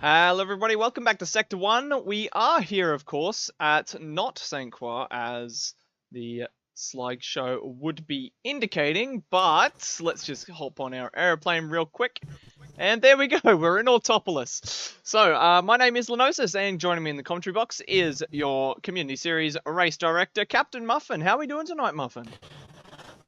Hello everybody, welcome back to Sector 1. We are here, of course, at not St. Croix, as the slideshow would be indicating, but let's just hop on our aeroplane real quick. And there we go, we're in Autopolis. So, my name is Lenosis, and joining me in the commentary box is your Community Series race director, Captain Muffin. How are we doing tonight, Muffin?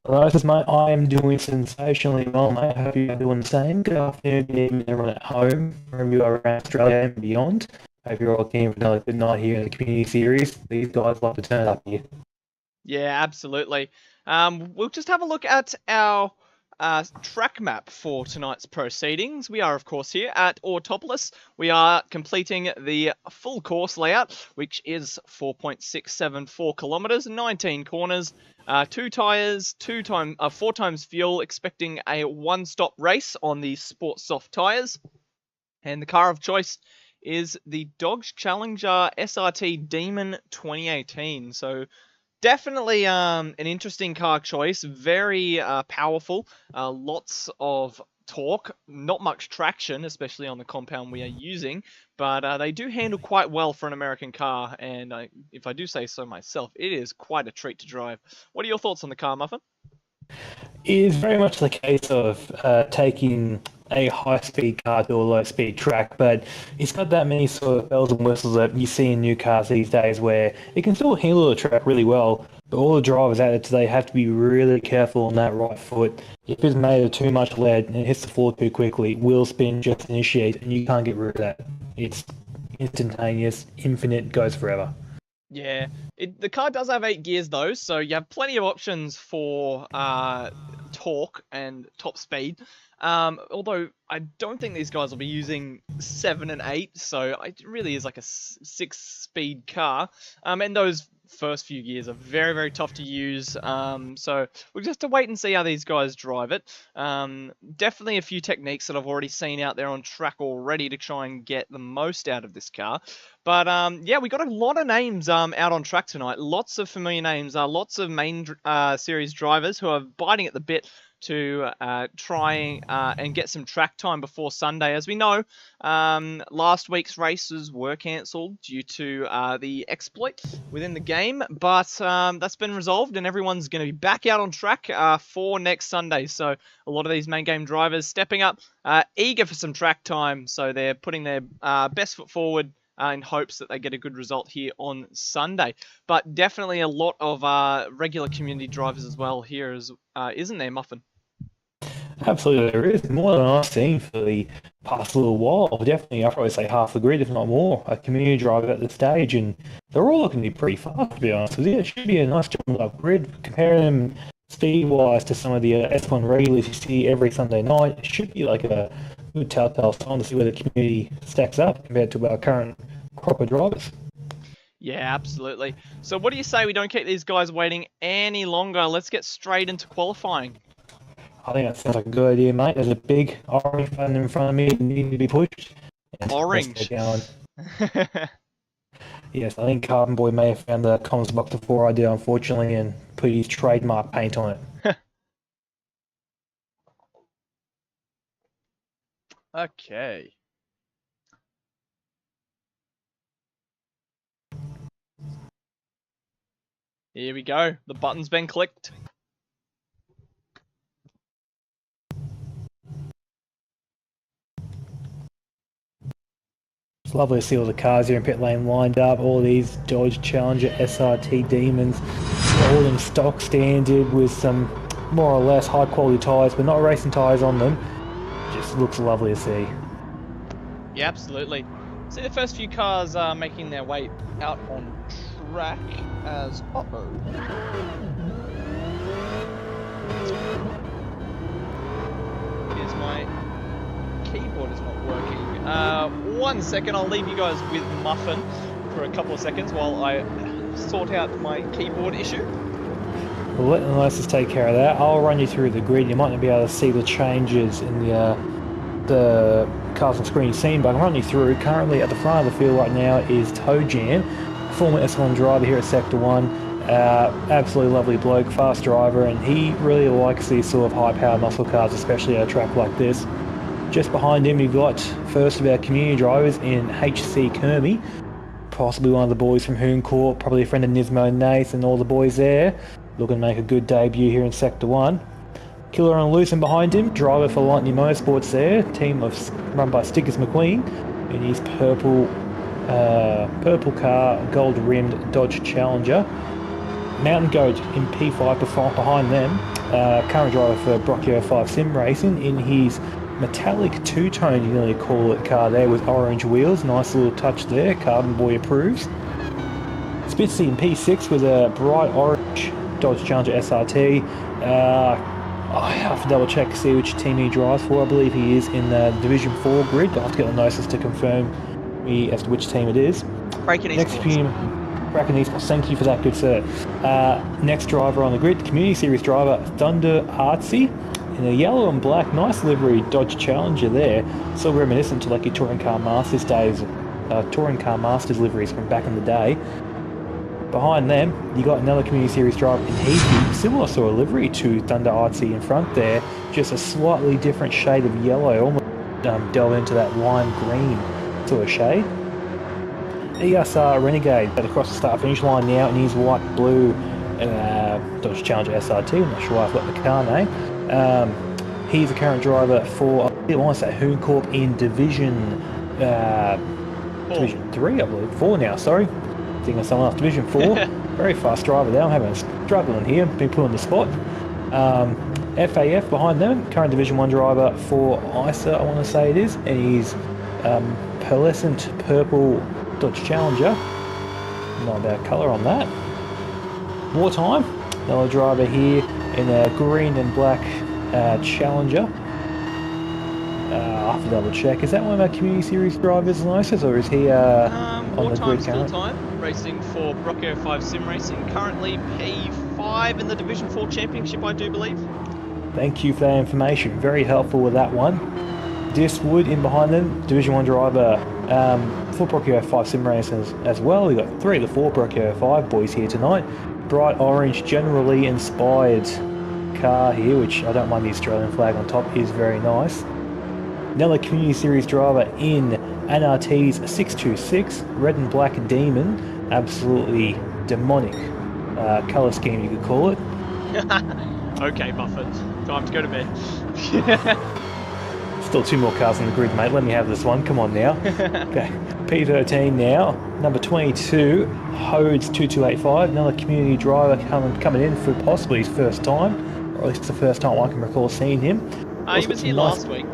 Right, mate, I am doing sensationally well, mate. I hope you're doing the same. Good afternoon, good evening, everyone at home, wherever you are around Australia and beyond. Hope you're all keen for another good night here in the community series. These guys love to turn up here. Yeah, absolutely. We'll just have a look at our track map for tonight's proceedings. We are, of course, here at Autopolis. We are completing the full course layout, which is 4.674 kilometers, 19 corners, 2 tires, 4 times fuel, expecting a one-stop race on the Sport Soft tires. And the car of choice is the Dodge Challenger SRT Demon 2018. So definitely an interesting car choice, very powerful, lots of torque, not much traction, especially on the compound we are using, but they do handle quite well for an American car, and if I do say so myself, it is quite a treat to drive. What are your thoughts on the car, Muffin? It is very much the case of taking a high-speed car to a low-speed track, but it's got that many sort of bells and whistles that you see in new cars these days where it can still handle the track really well, but all the drivers out there today have to be really careful on that right foot. If it's made of too much lead and it hits the floor too quickly, wheel spin just initiates and you can't get rid of that. It's instantaneous, infinite, goes forever. Yeah, the car does have 8 gears though, so you have plenty of options for torque and top speed. Although I don't think these guys will be using 7 and 8, so it really is like a 6-speed car. And those first few gears are very, very tough to use. So we'll just have to wait and see how these guys drive it. Definitely a few techniques that I've already seen out there on track already to try and get the most out of this car. But yeah, we got a lot of names out on track tonight. Lots of familiar names. Lots of main series drivers who are biting at the bit to try and get some track time before Sunday. As we know, last week's races were cancelled due to the exploit within the game, but that's been resolved and everyone's going to be back out on track for next Sunday. So a lot of these main game drivers stepping up, eager for some track time, so they're putting their best foot forward in hopes that they get a good result here on Sunday. But definitely a lot of regular community drivers as well here, isn't there, Muffin? Absolutely, there is more than I've seen for the past little while. Definitely, I'd probably say half the grid, if not more, a community driver at this stage, and they're all looking to be pretty fast, to be honest with you. It should be a nice jumbled up grid. Comparing them speed-wise to some of the S1 regulars you see every Sunday night, it should be like a good telltale sign to see where the community stacks up compared to our current crop of drivers. Yeah, absolutely. So what do you say we don't keep these guys waiting any longer? Let's get straight into qualifying. I think that sounds like a good idea, mate. There's a big orange button in front of me that needs to be pushed. Orange. Yes, I think Carbon Boy may have found the comms box before I did, unfortunately, and put his trademark paint on it. Okay. Here we go. The button's been clicked. It's lovely to see all the cars here in pit lane lined up, all these Dodge Challenger SRT Demons, all in stock standard with some more or less high quality tyres, but not racing tyres on them. Just looks lovely to see. Yeah, absolutely. See the first few cars making their way out on track as... Uh-oh. Here's my keyboard is not working. 1 second, I'll leave you guys with Muffin for a couple of seconds while I sort out my keyboard issue. Well, let us take care of that. I'll run you through the grid. You might not be able to see the changes in the cars on screen scene, but I can run you through. Currently at the front of the field right now is Toe Jam, former S1 driver here at Sector 1. Absolutely lovely bloke, fast driver, and he really likes these sort of high-powered muscle cars, especially at a track like this. Just behind him, you've got first of our community drivers in HC Kermy, possibly one of the boys from Hoon Court, probably a friend of Nismo and Nath and all the boys there, looking to make a good debut here in Sector 1. Killer on loose and behind him, driver for Lightning Motorsports there, team run by Stickers McQueen, in his purple car, gold-rimmed Dodge Challenger. Mountain Goat in P5 behind them, current driver for Brocchio 5 Sim Racing in his metallic two-tone, you nearly call it, car there with orange wheels. Nice little touch there, Carbon Boy approves. Spitzy in P6 with a bright orange Dodge Challenger SRT. I have to double check to see which team he drives for. I believe he is in the Division 4 grid. I'll have to get the notices to confirm me as to which team it is. Breaking Esports, thank you for that, good sir. Next driver on the grid, Community Series driver Thunder Artsy in a yellow and black, nice livery Dodge Challenger there. So reminiscent to like your Touring Car Masters days, Touring Car Masters liveries from back in the day. Behind them, you got another Community Series driver in Heathy, similar sort of livery to Thunder Artsy in front there, just a slightly different shade of yellow, almost delve into that lime green sort of shade. ESR Renegade across the start finish line now in his white blue Dodge Challenger SRT. I'm not sure why I've got the car name. He's the current driver for, I want to say, Hoon Corp in Division 3, I believe. 4 now, sorry. Thinking of someone else. Division 4. Very fast driver there. I'm having a struggling here. Been put on the spot. FAF behind them. Current Division 1 driver for ISA, I want to say it is. And he's pearlescent purple Dodge Challenger. Not about colour on that. Wartime. Another driver here in a green and black Challenger. I'll have to double check. Is that one of our Community Series drivers, Losis, or is he on the grid currently? Time racing for Brocco 5 Sim Racing. Currently P5 in the Division 4 Championship, I do believe. Thank you for that information. Very helpful with that one. Diswood in behind them. Division 1 driver for Brocco 5 Sim Racing as well. We've got 3 of the 4 Brocco 5 boys here tonight. Bright orange, generally inspired car here, which I don't mind the Australian flag on top, is very nice. Another Community Series driver in NRT's 626, red and black demon, absolutely demonic colour scheme you could call it. Okay, Muffin, time to go to bed. Still 2 more cars on the grid, mate. Let me have this one. Come on now. Okay, P13 now. Number 22, Hodes 2285. Another community driver coming in for possibly his first time, or at least the first time I can recall seeing him. He was here last week.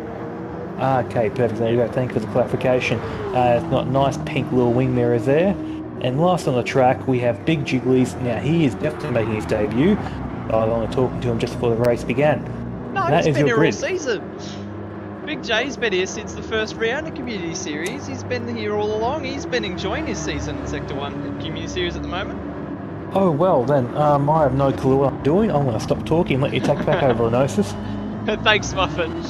Okay, perfect. There you go. Thank you for the clarification. It's got nice pink little wing mirrors there. And last on the track, we have Big Jiggly's. Now, he is definitely making his debut. I was only talking to him just before the race began. No, he's been here all season. Big J's been here since the first round of Community Series. He's been here all along. He's been enjoying his season in Sector 1 Community Series at the moment. Oh, well then, I have no clue what I'm doing. I'm going to stop talking and let you take back over, Lenosis. Thanks, Muffin.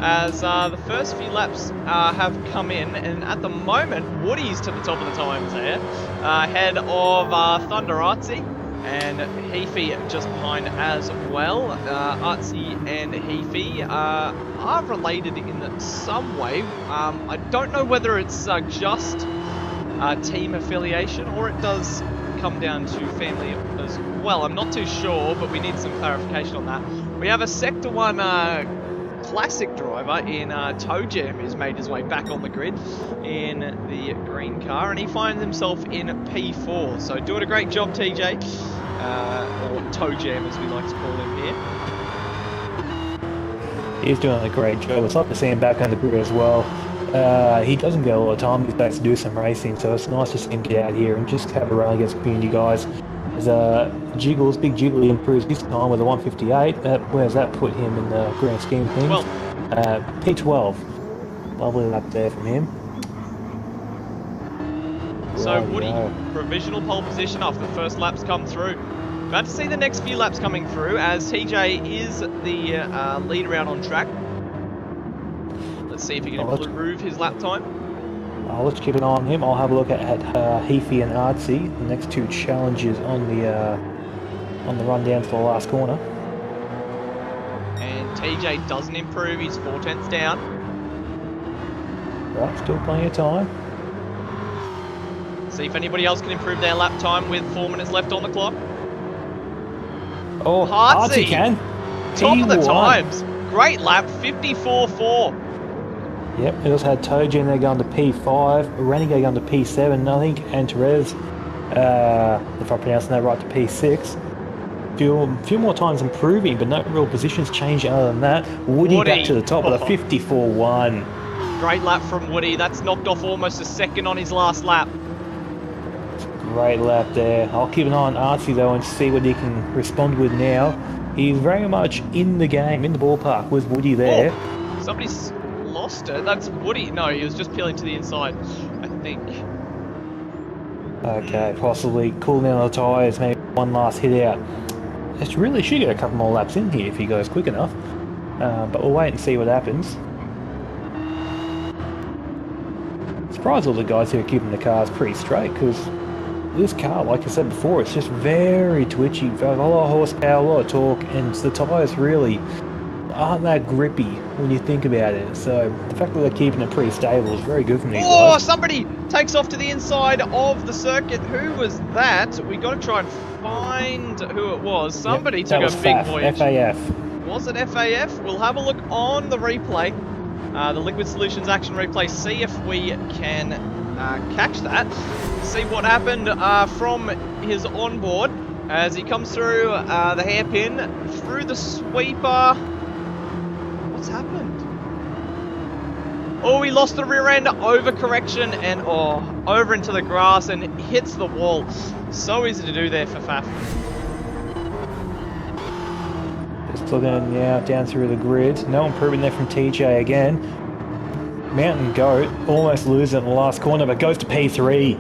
As the first few laps have come in, and at the moment, Woody's to the top of the times there, ahead of Thunder Artsy, and Heafy just behind as well. Artsy and Heafy are related in some way. I don't know whether it's just team affiliation or it does come down to family as well. I'm not too sure, but we need some clarification on that. We have a Sector 1 classic driver in Toe Jam who's made his way back on the grid in the green car, and he finds himself in P4. So doing a great job, TJ, or Toe Jam as we like to call him here. He's doing a great job. It's nice to see him back on the grid as well. He doesn't get a lot of time these days to do some racing, so it's nice to see him get out here and just have a run against community guys. As Big Jiggly improves this time with a 158. Where's that put him in the grand scheme of things? P12. Lovely lap there from him. So Woody, provisional pole position after the first laps come through. Glad to see the next few laps coming through as TJ is the leader out on track. Let's see if he can improve his lap time. Let's keep an eye on him. I'll have a look at Heafy and Artsy, the next 2 challenges on the run down to the last corner. And TJ doesn't improve, he's 4 tenths down. Right, still plenty of time. See if anybody else can improve their lap time with 4 minutes left on the clock. Oh, Hartsey can. top of the P1. times. Great lap, 54.4. Yep, it also had Toji there going to P5, Renegade going to P7, I think, and Therese, if I'm pronouncing that right, to P6. Few more times improving, but no real positions changing other than that. Woody back to the top with a 54.1. Great lap from Woody. That's knocked off almost a second on his last lap. Great lap there. I'll keep an eye on Artsy though and see what he can respond with now. He's very much in the game, in the ballpark with Woody there. Oh, somebody's lost it. That's Woody. No, he was just peeling to the inside, I think. Okay, possibly cooling down the tyres, maybe one last hit out. It really should get a couple more laps in here if he goes quick enough. But we'll wait and see what happens. Surprised all the guys here are keeping the cars pretty straight, because this car, like I said before, it's just very twitchy. Got a lot of horsepower, a lot of torque, and the tyres really aren't that grippy when you think about it. So the fact that they're keeping it pretty stable is very good from these guys. Oh, somebody takes off to the inside of the circuit. Who was that? We got to try and find who it was. Somebody took a big voyage. FAF. Was it FAF? We'll have a look on the replay. The Liquid Solutions Action Replay, see if we can catch that. See what happened from his onboard as he comes through the hairpin, through the sweeper. What's happened? Oh, he lost the rear end, overcorrection, and over into the grass and hits the wall. So easy to do there for Faf. Just looking now down through the grid. No improvement there from TJ again. Mountain Goat almost loses it in the last corner, but goes to P3.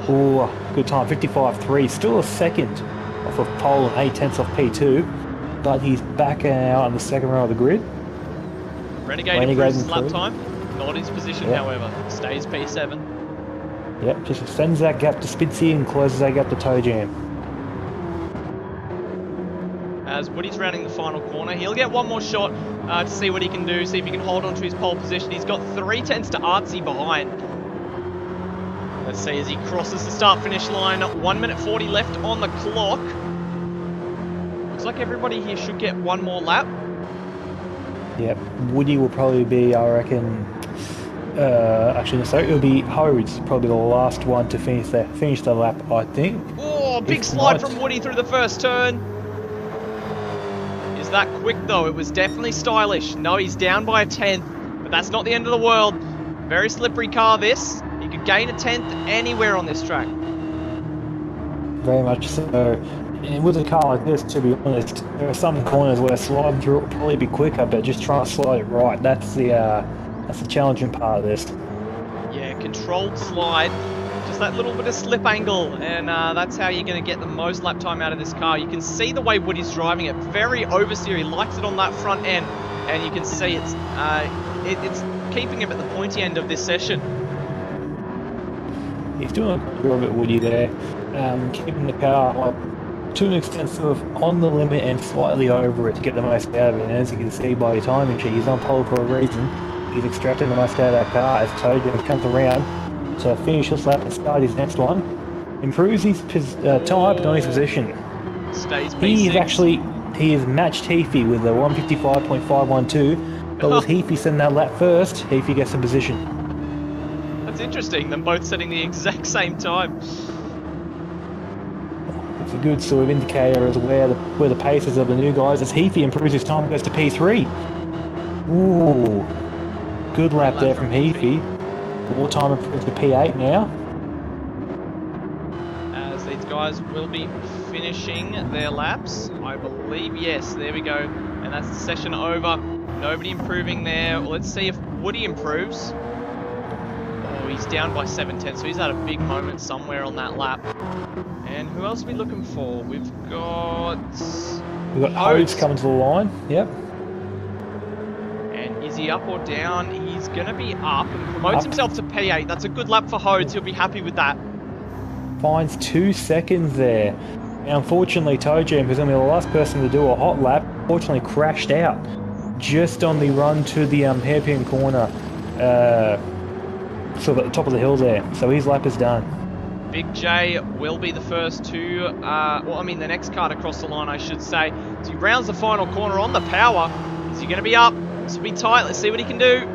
Oh, good time, 55.3. Still a second off of pole and 8/10 off P2, but he's back out on the second row of the grid. Renegade improves his lap time. Not his position, however. Stays P7. Yep, just extends that gap to Spitzy and closes that gap to Toe Jam. As Woody's rounding the final corner, he'll get one more shot to see what he can do, see if he can hold on to his pole position. He's got 3/10 to Artsy behind. Let's see as he crosses the start-finish line. 1 minute 40 left on the clock. Looks like everybody here should get one more lap. Yep, Woody will probably be, I reckon, actually, so it'll be Hodes, probably the last one to finish the lap, I think. Oh, big slide from Woody through the first turn. Is that quick though? It was definitely stylish. No, he's down by a 10th, but that's not the end of the world. Very slippery car this. He could gain a 10th anywhere on this track. Very much so. And with a car like this, to be honest, there are some corners where sliding through it will probably be quicker, but just trying to slide it right, that's the challenging part of this. Yeah, controlled slide, just that little bit of slip angle, and that's how you're going to get the most lap time out of this car. You can see the way Woody's driving it, very oversteer. He likes it on that front end, and you can see it's keeping him at the pointy end of this session. He's doing a little bit Woody there, keeping the car like, to an extent sort of on the limit and slightly over it to get the most out of it. And as you can see by the timing sheet, he's on pole for a reason. He's extracting the most out of that car as Tojo comes around to finish this lap and start his next one. Improves his time, but not his position. Stays P6. He has matched Heafy with a 155.512, but with Heafy setting that lap first, Heafy gets the position. That's interesting, them both setting the exact same time. It's a good sort of indicator as where the paces of the new guys. As Heafy improves his time, goes to P3. Ooh, good lap there from Heafy. More time improves to P8 now. As these guys will be finishing their laps, I believe. Yes, there we go. And that's the session over. Nobody improving there. Well, let's see if Woody improves. Oh, he's down by 7/10, so he's had a big moment somewhere on that lap. And who else are we looking for? We've got Hodes coming to the line. Yep. And is he up or down? He's going to be up and promotes himself to P8. That's a good lap for Hodes. He'll be happy with that. Finds 2 seconds there. Now, unfortunately, Tojam, who's going to be the last person to do a hot lap, unfortunately crashed out just on the run to the hairpin corner. sort of at the top of the hill there. So his lap is done. Big J will be the first to, the next car to cross the line, I should say. As he rounds the final corner on the power. Is he going to be up? This will be tight. Let's see what he can do.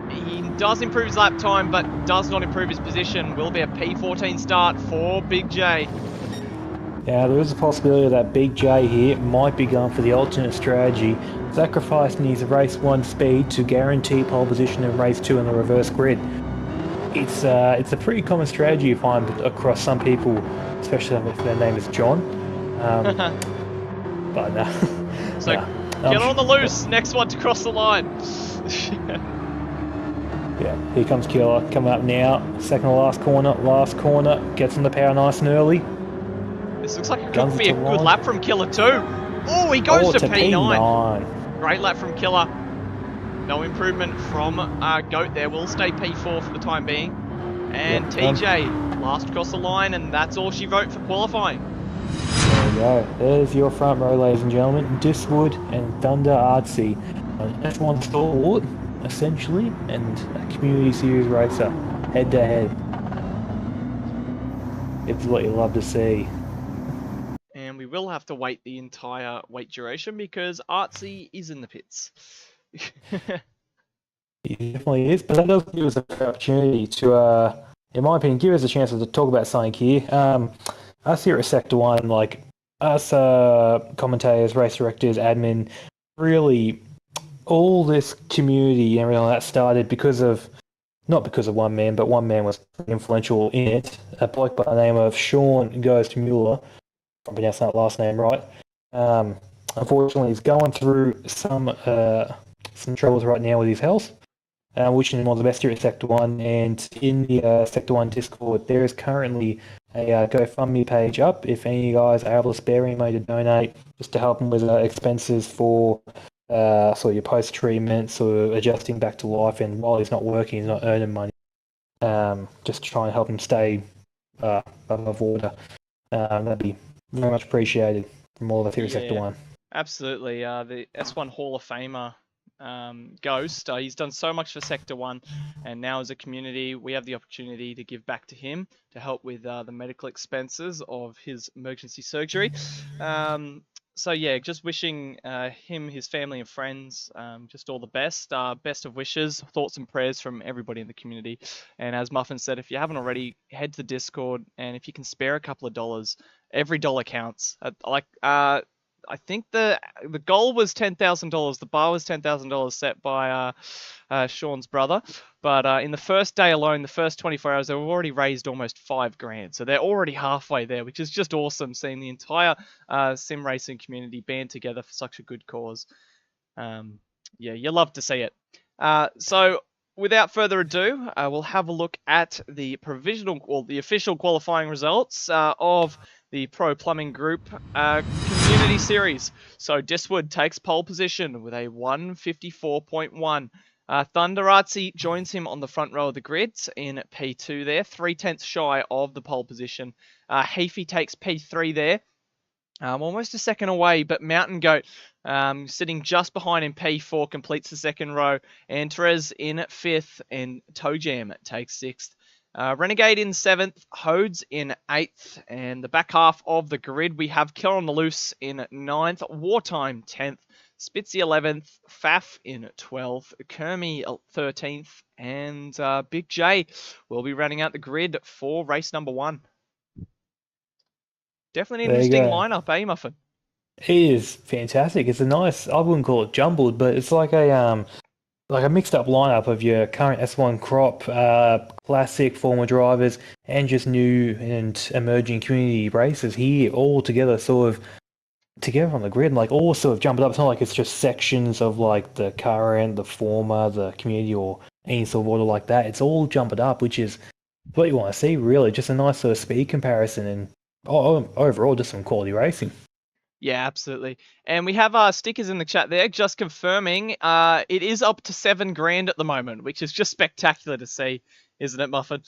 He does improve his lap time, but does not improve his position. Will be a P14 start for Big J. Yeah, there is a possibility that Big J here might be going for the alternate strategy, sacrificing his race 1 speed to guarantee pole position in race 2 in the reverse grid. It's a pretty common strategy you find across some people, especially if their name is John. But no. So get on the loose. Next one to cross the line. Yeah, here comes Killer coming up now. Second to last corner, gets on the power nice and early. This looks like it could be a good lap from Killer too. Oh, he goes to P9. Great lap from Killer. No improvement from Goat there. We'll stay P4 for the time being. And TJ, last across the line, and that's all she wrote for qualifying. There we go. There's your front row, ladies and gentlemen. Diswood and Thunder Artsy. An F1 stalwart, essentially, and a Community Series racer, head to head. It's what you love to see. And we will have to wait the entire wait duration because Artsy is in the pits. He definitely is, but that does give us an opportunity to, in my opinion, give us a chance to talk about something here. Us here at Sector 1, like us commentators, race directors, admin, really all this community and everything like that started not because of one man, but one man was influential in it. A bloke by the name of Sean Ghost Mueller, if I'm pronouncing that last name right. Unfortunately, he's going through some troubles right now with his health. Wishing him all the best here at Sector 1. And in the Sector 1 Discord, there is currently a GoFundMe page up. If any of you guys are able to spare any money to donate, just to help him with expenses for sort of your post-treatment, sort of adjusting back to life, and while he's not working, he's not earning money. Just to try and help him stay above water. That'd be very much appreciated from all of us here at Sector 1. Absolutely. The S1 Hall of Famer Ghost, he's done so much for Sector 1, and now as a community we have the opportunity to give back to him to help with the medical expenses of his emergency surgery. So yeah, just wishing him, his family and friends just all the best. Best of wishes, thoughts and prayers from everybody in the community. And as Muffin said, if you haven't already, head to the Discord, and if you can spare a couple of dollars, every dollar counts. I think the goal was $10,000. The bar was $10,000 set by Sean's brother. But in the first day alone, the first 24 hours, they've already raised almost $5,000. So they're already halfway there, which is just awesome, seeing the entire sim racing community band together for such a good cause. Yeah, you love to see it. So without further ado, we'll have a look at the the official qualifying results of the Pro Plumbing Group Community Series. So Diswood takes pole position with a 154.1. Thunder Artsy joins him on the front row of the grid in P2 there, 3/10 shy of the pole position. Heafy takes P3 there, almost a second away, but Mountain Goat sitting just behind in P4 completes the second row. And Therese in 5th, and Toe Jam takes 6th. Renegade in 7th, Hodes in 8th, and the back half of the grid we have Killer on the Loose in 9th, Wartime 10th, Spitzy 11th, Faf in 12th, Kermie 13th, and Big J will be running out the grid for race number 1. Definitely an interesting lineup, eh, Muffin? It is fantastic. It's a nice, I wouldn't call it jumbled, but it's like a mixed up lineup of your current S1 crop, classic former drivers, and just new and emerging community races here all together, sort of together on the grid, and like all sort of jumbled up. It's not like it's just sections of like the current, the former, the community, or any sort of order like that. It's all jumbled up, which is what you want to see, really. Just a nice sort of speed comparison, and overall just some quality racing. Yeah, absolutely. And we have stickers in the chat there, just confirming it is up to $7,000 at the moment, which is just spectacular to see, isn't it, Muffin?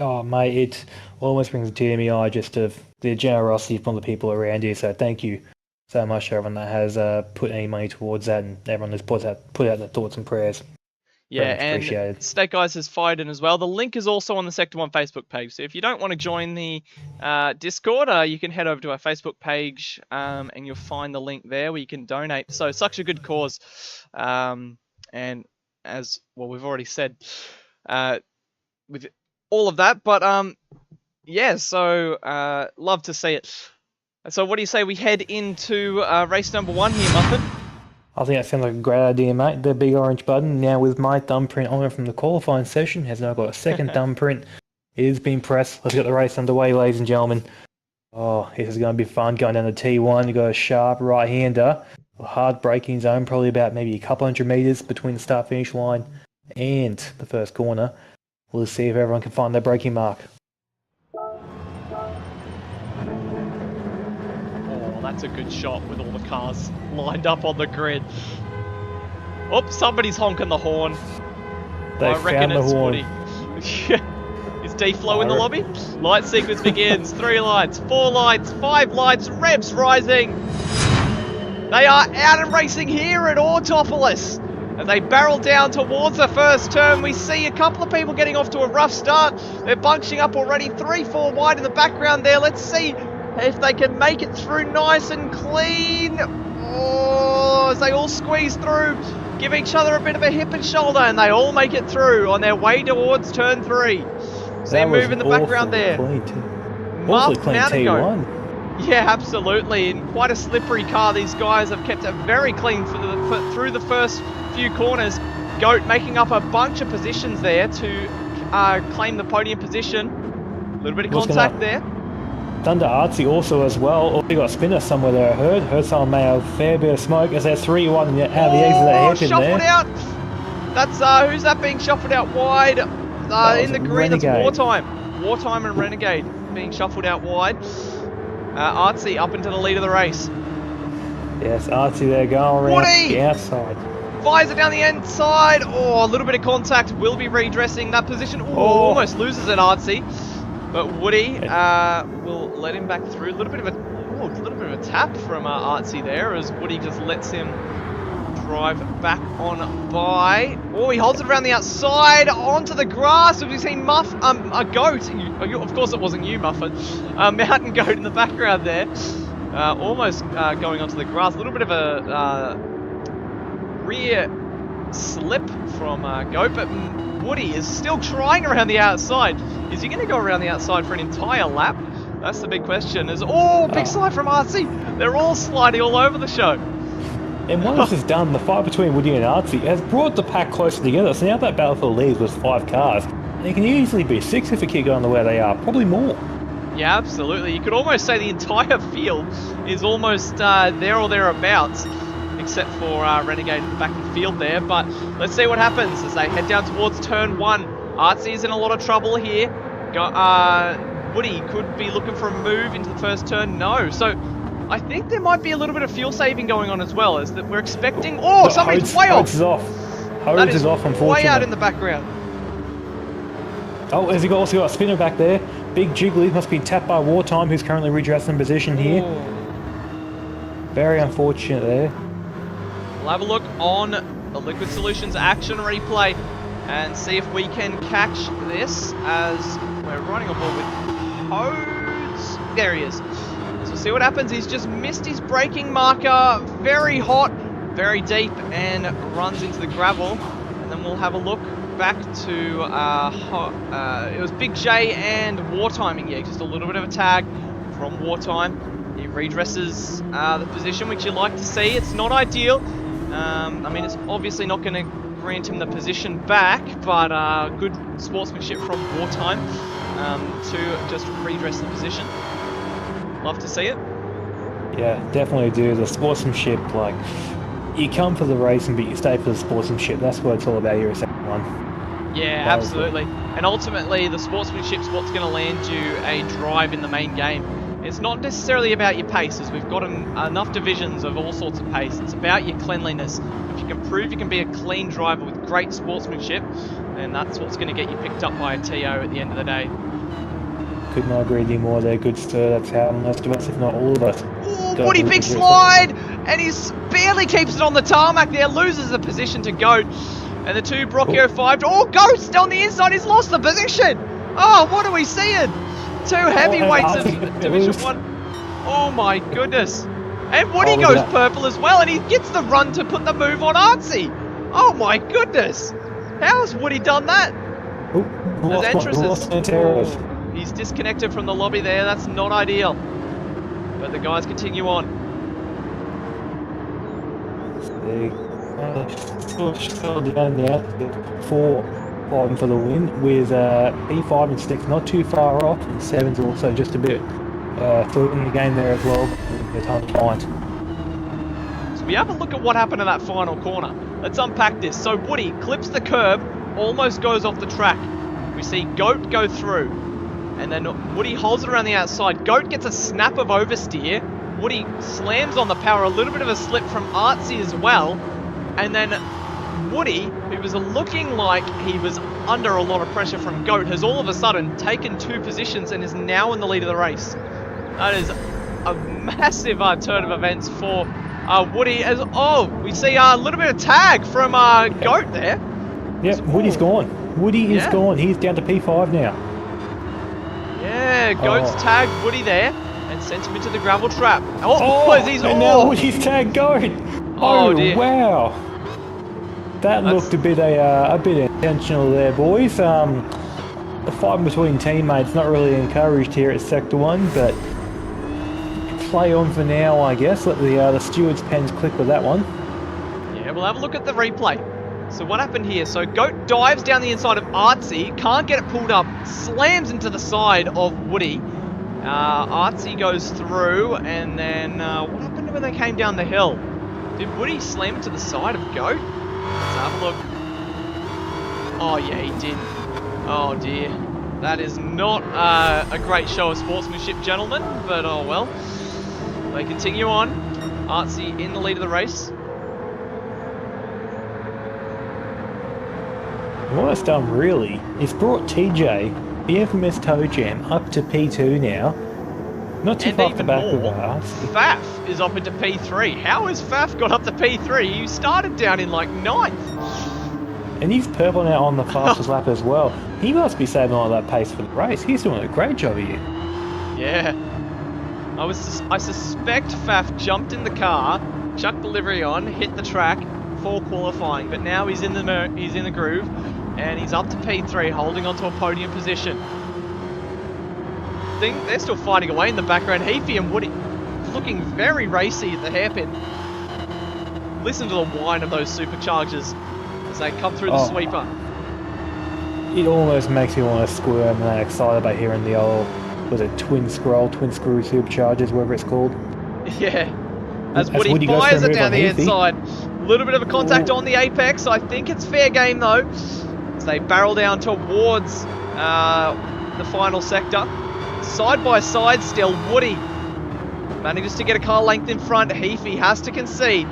Oh, mate, it almost brings a tear to my eye just of the generosity from the people around here. So thank you so much to everyone that has put any money towards that, and everyone has put out their thoughts and prayers. Yeah, Very much and appreciated. Snake Eyes has fired in as well. The link is also on the Sector 1 Facebook page. So if you don't want to join the Discord, you can head over to our Facebook page and you'll find the link there where you can donate. So such a good cause. And as well, we've already said with all of that. But yeah, so love to see it. So what do you say we head into race number 1 here, Muffin? I think that sounds like a great idea, mate. The big orange button, now with my thumbprint on it from the qualifying session, has now got a second thumbprint. It has been pressed. Let's get the race underway, ladies and gentlemen. Oh, this is going to be fun going down the T1. You've got a sharp right-hander, a hard braking zone, probably about maybe a couple hundred metres between the start-finish line and the first corner. We'll see if everyone can find their braking mark. That's a good shot with all the cars lined up on the grid. Oh, somebody's honking the horn. They I reckon found the it's horn. Woody. Is D-Flow in the lobby? Light sequence begins. 3 lights, 4 lights, 5 lights, revs rising. They are out and racing here at Autopolis. As they barrel down towards the first turn, we see a couple of people getting off to a rough start. They're bunching up already, 3-4 wide in the background there. Let's see if they can make it through nice and clean. Oh, as they all squeeze through, give each other a bit of a hip and shoulder, and they all make it through on their way towards turn 3. So they move in the background there. Awfully clean T1. Yeah, absolutely. In quite a slippery car, these guys have kept it very clean through the first few corners. Goat making up a bunch of positions there to claim the podium position. A little bit of contact there. Thunder Artsy also as well. Oh, we got a spinner somewhere there, I heard. Heard someone may have a fair bit of smoke as they're 3-1 out of the exit of the hairpin there. Out! That's, who's that being shuffled out wide? In the green, Renegade. that's Wartime. Wartime and Renegade being shuffled out wide. Artsy up into the lead of the race. Yes, Artsy there going around Woody! the outside. Fires it down the inside. Oh, a little bit of contact. Will be redressing that position. Ooh, almost loses it, Artsy. But Woody will let him back through. A little bit of a tap from Artsy there, as Woody just lets him drive back on by. Oh, he holds it around the outside onto the grass. As we see a goat. Of course, it wasn't you, Muffin. Mountain goat in the background there, almost going onto the grass. A little bit of a rear slip from goat, but Woody is still trying around the outside. Is he going to go around the outside for an entire lap? That's the big question. Big slide from RC. They're all sliding all over the show. And what this has done, the fight between Woody and Artsy has brought the pack closer together. So now that battle for the lead was 5 cars. And it can easily be 6 if they keep going the way they are. Probably more. Yeah, absolutely. You could almost say the entire field is almost there or thereabouts, except for Renegade in the back of the field there. But let's see what happens as they head down towards turn 1. Artsy is in a lot of trouble here. Woody could be looking for a move into the first turn. No. So I think there might be a little bit of fuel saving going on as well, as that we're expecting. Oh, somebody's way off. Hose is off. Hose is off, unfortunately. Way out in the background. Oh, has he also got a spinner back there? Big Jiggly must be tapped by Wartime, who's currently redressing position here. Very unfortunate there. We'll have a look on the Liquid Solutions action replay and see if we can catch this as we're running on board with Hodes. There he is. So we'll see what happens. He's just missed his braking marker. Very hot, very deep, and runs into the gravel. And then we'll have a look back to it was Big J and Wartiming. Yeah, just a little bit of a tag from Wartime. He redresses the position, which you like to see. It's not ideal. I mean, it's obviously not going to grant him the position back, but good sportsmanship from Wartime to just redress the position. Love to see it. Yeah, definitely do. The sportsmanship, like, you come for the racing, but you stay for the sportsmanship. That's what it's all about here at Sector 1. Yeah, absolutely. And ultimately, the sportsmanship's what's going to land you a drive in the main game. It's not necessarily about your pace, as we've got enough divisions of all sorts of pace. It's about your cleanliness. If you can prove you can be a clean driver with great sportsmanship, then that's what's going to get you picked up by a TO at the end of the day. Could not agree with you more there, good sir. That's how most of us, if not all of us. Ooh, Woody, big slide! And he barely keeps it on the tarmac there, loses the position to Goat. And the two Brocchio 5. Oh, Ghost on the inside. He's lost the position. Oh, what are we seeing? Two heavyweights of Division 1. Oh, my goodness. And Woody goes purple as well, and he gets the run to put the move on Artsy. Oh, my goodness. How has Woody done that? As entrances. He's disconnected from the lobby there. That's not ideal. But the guys continue on. Still down there. 4 fighting for the win with P5 and 6 not too far off, and 7's also just a bit through in the game there as well. It's hard to find. So we have a look at what happened in that final corner. Let's unpack this. So Woody clips the curb, almost goes off the track. We see Goat go through, and then Woody holds it around the outside. Goat gets a snap of oversteer. Woody slams on the power, a little bit of a slip from Artsy as well. And then Woody, who was looking like he was under a lot of pressure from Goat, has all of a sudden taken 2 positions and is now in the lead of the race. That is a massive turn of events for Woody. As we see a little bit of tag from Goat there. Yep, Woody's gone. Woody is gone. He's down to P5 now. Yeah, Goat's tagged Woody there and sent him into the gravel trap. And now Woody's tagged Goat. Oh dear. Wow. That's looked a bit intentional there, boys. The fight between teammates not really encouraged here at Sector 1, but play on for now, I guess. Let the steward's pens click with that one. Yeah, we'll have a look at the replay. So what happened here? So Goat dives down the inside of Artsy, can't get it pulled up, slams into the side of Woody. Artsy goes through, and then what happened when they came down the hill? Did Woody slam into the side of Goat? Let's have a look. Oh yeah, he did. Oh dear. That is not a great show of sportsmanship, gentlemen, but oh well. They continue on. Artsy in the lead of the race. What it's done really is brought TJ, the infamous Toe Jam, up to P2 now. Not too far off the back of us. Faf is up into P3. How has Faf got up to P3? You started down in like 9th. And he's purple now on the fastest lap as well. He must be saving all that pace for the race. He's doing a great job here. Yeah. I suspect Faf jumped in the car, chucked the livery on, hit the track for qualifying, but now he's in the groove, and he's up to P3, holding onto a podium position. They're still fighting away in the background. Heafy and Woody looking very racy at the hairpin. Listen to the whine of those superchargers as they come through the sweeper. It almost makes me want to squirm and I'm excited about hearing the old, was it twin screw superchargers, whatever it's called. Yeah. As Woody fires it down the inside. A little bit of a contact on the apex. I think it's fair game though. As they barrel down towards the final sector. Side by side still, Woody manages to get a car length in front. Heafy has to concede.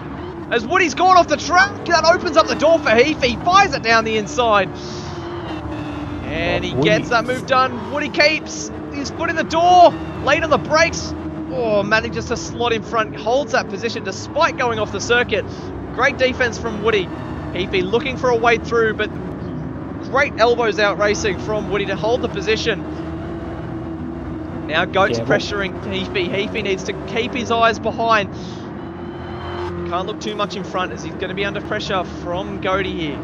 As Woody's gone off the track, that opens up the door for Heafy. Fires it down the inside. And he gets that move done. Woody keeps his foot in the door. Late on the brakes. Oh, manages to slot in front. Holds that position despite going off the circuit. Great defense from Woody. Heafy looking for a way through, but great elbows out racing from Woody to hold the position. Now Goat's pressuring Heafy. Heafy needs to keep his eyes behind. Can't look too much in front as he's going to be under pressure from Goaty here.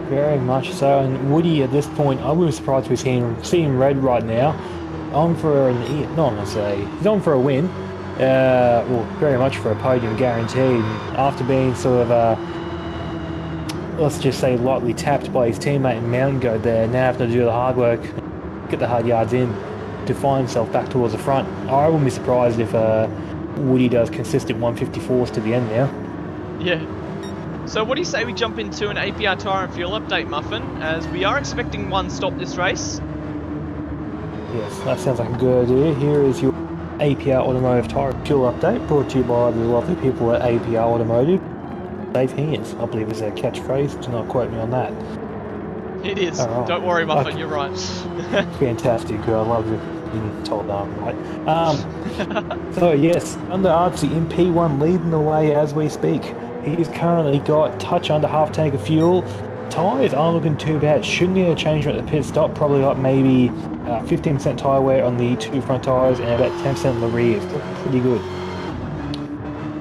Very much so, and Woody at this point, I would be surprised if we see him red right now. On for he's on for a win. Well, very much for a podium guaranteed. After being sort of, let's just say lightly tapped by his teammate in Mountain Goat there, now having to do the hard work, get the hard yards in to find himself back towards the front. I wouldn't be surprised if Woody does consistent 154s to the end now. Yeah. So what do you say we jump into an APR tyre and fuel update, Muffin, as we are expecting one stop this race? Yes, that sounds like a good idea. Here is your APR Automotive tyre and fuel update, brought to you by the lovely people at APR Automotive. Safe hands, I believe is their catchphrase. Do not quote me on that. It is. Right. Don't worry, Muffin, you're right. Fantastic. I love being told that I'm right. So yes, under Artsy in P1 leading the way as we speak. He's currently got touch under half tank of fuel. Tyres aren't looking too bad. Shouldn't need a change at the pit stop. Probably got maybe 15% tyre wear on the 2 front tyres and about 10% on the rears. Looking pretty good.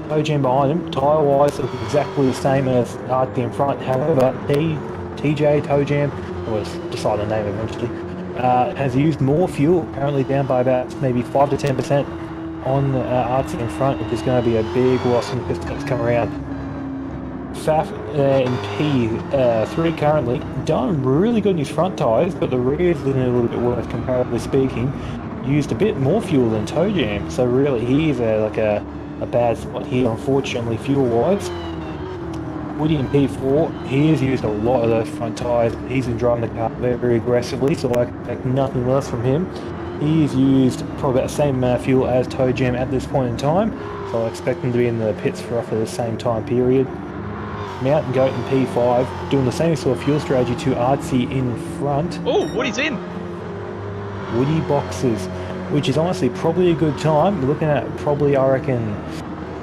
Toe Jam behind him, tyre wise, look exactly the same as RT in front. However, TJ Toe Jam, was decided the name eventually, has used more fuel, apparently down by about maybe 5 to 10% on RT in front, which is going to be a big loss when the pit stops come around. Faf in P3 currently done really good in his front tyres, but the rear's looking a little bit worse comparatively speaking. Used a bit more fuel than Toe Jam, so really he is a bad spot here, unfortunately, fuel-wise. Woody in P4, he has used a lot of those front tyres. He's been driving the car very, very aggressively, so I expect nothing less from him. He's used probably about the same amount of fuel as Toe Jam at this point in time, so I expect him to be in the pits for roughly the same time period. Mountain Goat in P5, doing the same sort of fuel strategy to Artsy in front. Oh, Woody's in! Woody boxes, which is honestly probably a good time. We're looking at probably, I reckon,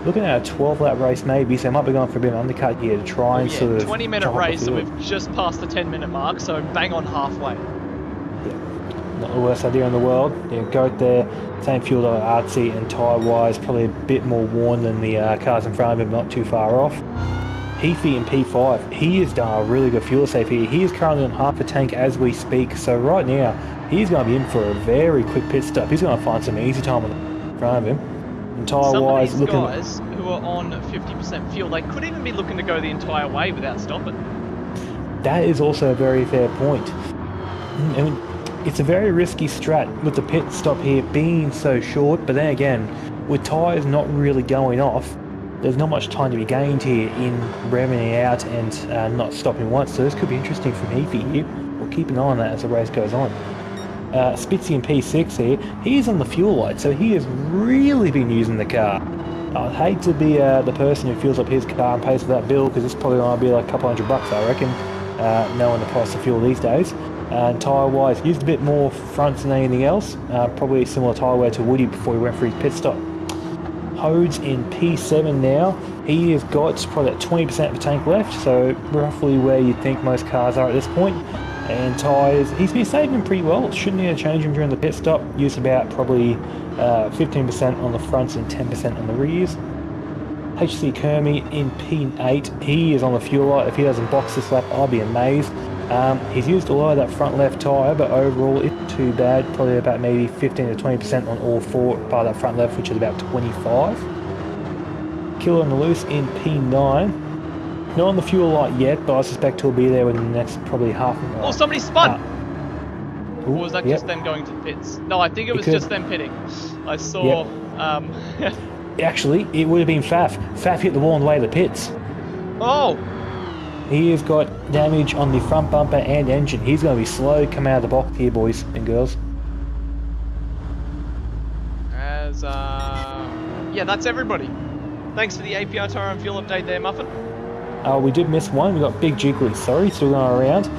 looking at a 12-lap race maybe, so I might be going for a bit of undercut here to try and sort of... 20-minute race, and we've just passed the 10-minute mark, so bang on halfway. Yeah, not the worst idea in the world. Yeah, Goat there, same fuel to Artsy, and tyre-wise, probably a bit more worn than the cars in front of him, not too far off. Heafy in P5, he has done a really good fuel save here. He is currently on half a tank as we speak, so right now, he's going to be in for a very quick pit stop. He's going to find some easy time in front of him. And tyre-wise, some of these guys who are on 50% fuel, they could even be looking to go the entire way without stopping. That is also a very fair point. I mean, it's a very risky strat with the pit stop here being so short, but then again, with tyres not really going off, there's not much time to be gained here in revving out and not stopping once, so this could be interesting from Heafy here. We'll keep an eye on that as the race goes on. Spitzy in P6 here, he's on the fuel light, so he has really been using the car. I'd hate to be the person who fills up his car and pays for that bill, because it's probably going to be like a couple $100 I reckon, knowing the price of fuel these days. Tyre-wise, used a bit more fronts than anything else, probably similar tyre wear to Woody before he went for his pit stop. Hodes in P7 now, he has got probably about 20% of the tank left, so roughly where you'd think most cars are at this point. And tyres, he's been saving pretty well, shouldn't need to change him during the pit stop, used about probably 15% on the fronts and 10% on the rears. HC Kermie in P8, he is on the fuel light. If he doesn't box this lap, I'll be amazed. He's used a lot of that front left tyre, but overall it's too bad. Probably about maybe 15 to 20% on all four, part of that front left, which is about 25. Killer on the loose in P9. Not on the fuel light yet, but I suspect he'll be there within the next probably half an hour. Oh, somebody spun! Or was that just them going to the pits? No, I think it was just them pitting. I saw... Yep. Actually, it would have been Faf. Faf hit the wall on the way to the pits. Oh! He has got damage on the front bumper and engine. He's going to be slow coming out of the box here, boys and girls. As, yeah, that's everybody. Thanks for the APR Tyre and Fuel update there, Muffin. We did miss one. We got Big Jiggly. Sorry, still going around.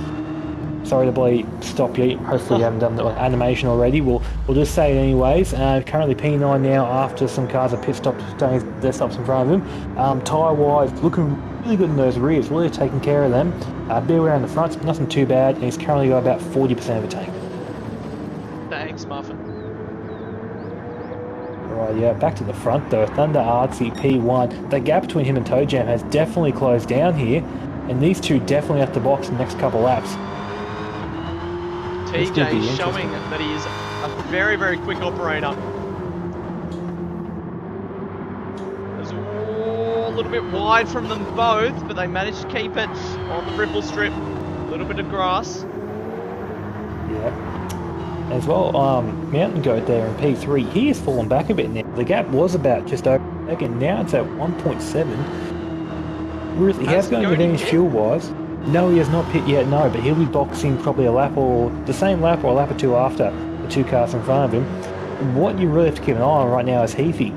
Sorry to bloody stop you. Hopefully you haven't done the animation already. We'll just say it anyways. Currently P9 now after some cars are pit stopped, their stops in front of him. Tyre-wise, looking really good in those rears, really taking care of them. Bit around the front, nothing too bad, and he's currently got about 40% of the tank. Thanks, Muffin. Right, yeah, back to the front though. Thunder Artsy P1. The gap between him and Toe Jam has definitely closed down here, and these two definitely have to box the next couple laps. TJ showing that he is a very, very quick operator. A little bit wide from them both, but they managed to keep it on the ripple strip. A little bit of grass. Yeah. As well, Mountain Goat there in P3, he has fallen back a bit now. The gap was about just over a second, now it's at 1.7. Really, he has got an advantage fuel-wise. No, he has not pit yet, no, but he'll be boxing probably a lap or the same lap or a lap or two after the two cars in front of him. What you really have to keep an eye on right now is Heafy.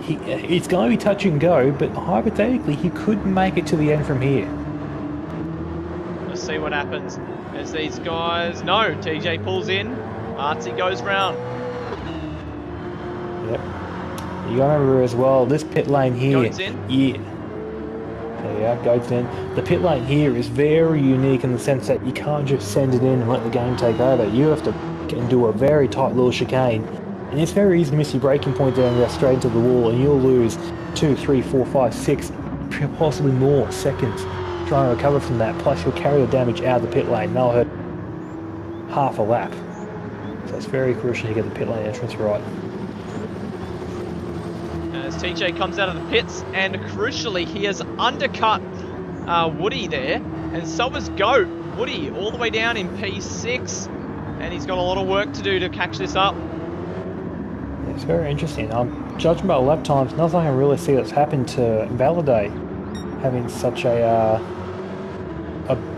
It's going to be touch and go, but hypothetically, he could make it to the end from here. Let's see what happens as these guys... No, TJ pulls in, Artsy goes round. Yep. You gotta remember as well, this pit lane here... Goes in? Yeah. There you go, goes in. The pit lane here is very unique in the sense that you can't just send it in and let the game take over. You have to do a very tight little chicane. And it's very easy to miss your braking point there and go straight into the wall, and you'll lose 2, 3, 4, 5, 6, possibly more seconds trying to recover from that. Plus you'll carry the damage out of the pit lane. That'll hurt half a lap. So it's very crucial to get the pit lane entrance right. As TJ comes out of the pits, and crucially he has undercut Woody there, and so has Goat. Woody all the way down in P6, and he's got a lot of work to do to catch this up. Yeah, it's very interesting. Judging by lap times, nothing I can really see that's happened to Validate having such a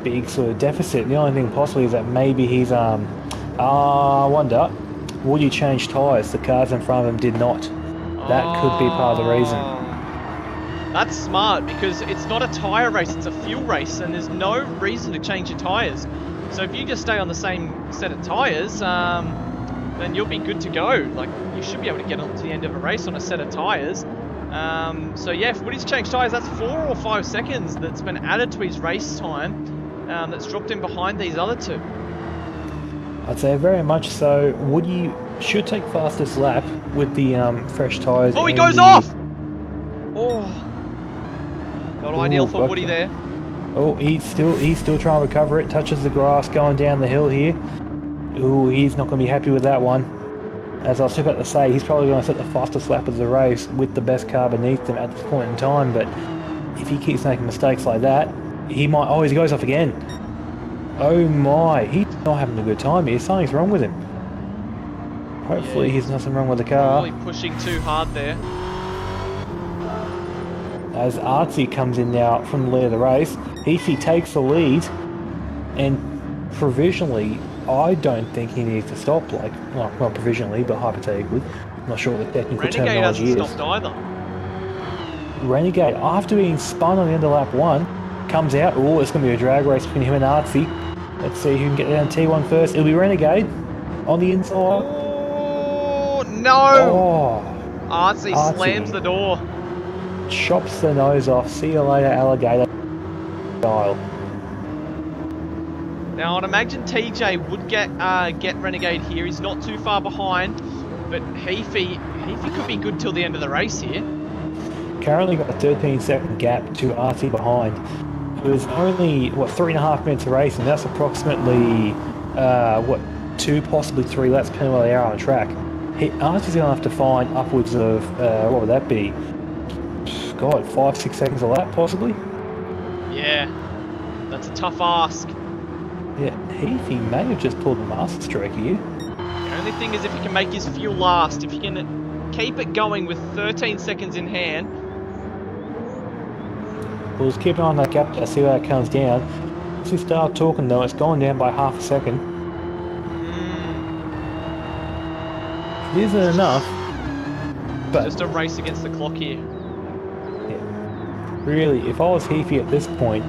big sort of deficit. The only thing possibly is that maybe he's I wonder, Woody changed tyres? The cars in front of him did not. That could be part of the reason. That's smart, because it's not a tyre race, it's a fuel race, and there's no reason to change your tyres. So if you just stay on the same set of tyres, then you'll be good to go. Like, you should be able to get on to the end of a race on a set of tyres. So yeah, if Woody's changed tyres, that's 4 or 5 seconds that's been added to his race time, that's dropped him behind these other two. I'd say very much so. Woody should take fastest lap with the fresh tyres. Oh, he goes off! Oh, not ideal for Woody there. Oh, he's still trying to recover it. Touches the grass going down the hill here. Ooh, he's not going to be happy with that one. As I was about to say, he's probably going to set the fastest lap of the race with the best car beneath him at this point in time. But if he keeps making mistakes like that, he might. Oh, he goes off again. Oh my, he's not having a good time here. Something's wrong with him. Hopefully he's nothing wrong with the car. Probably pushing too hard there. As Artsy comes in now from the lead of the race, Heafy takes the lead, and provisionally, I don't think he needs to stop. Like, well, not provisionally, but hypothetically. I'm not sure what the technical terminology is. Renegade hasn't stopped either. Renegade, after being spun on the end of lap 1, comes out. Oh, it's going to be a drag race between him and Artsy. Let's see who can get down T1 first. It'll be Renegade on the inside. Oh, no! Oh, Artsy slams the door. Chops the nose off. See you later, alligator style. Now, I'd imagine TJ would get Renegade here. He's not too far behind, but Heafy could be good till the end of the race here. Currently got a 13-second gap to Artsy behind. It was only, what, 3.5 minutes of racing. That's approximately, 2, possibly 3 laps, depending on where they are on the track. Artsy's going to have to find upwards of, what would that be? God, 5-6 seconds a lap, possibly? Yeah, that's a tough ask. Yeah, Heafy may have just pulled the master stroke here. The only thing is if he can make his fuel last, if he can keep it going with 13 seconds in hand. We'll just keep an eye on that gap there, see where it comes down. Once we start talking though, it's going down by half a second. It isn't enough, but... just a race against the clock here. Yeah. Really, if I was Heafy at this point,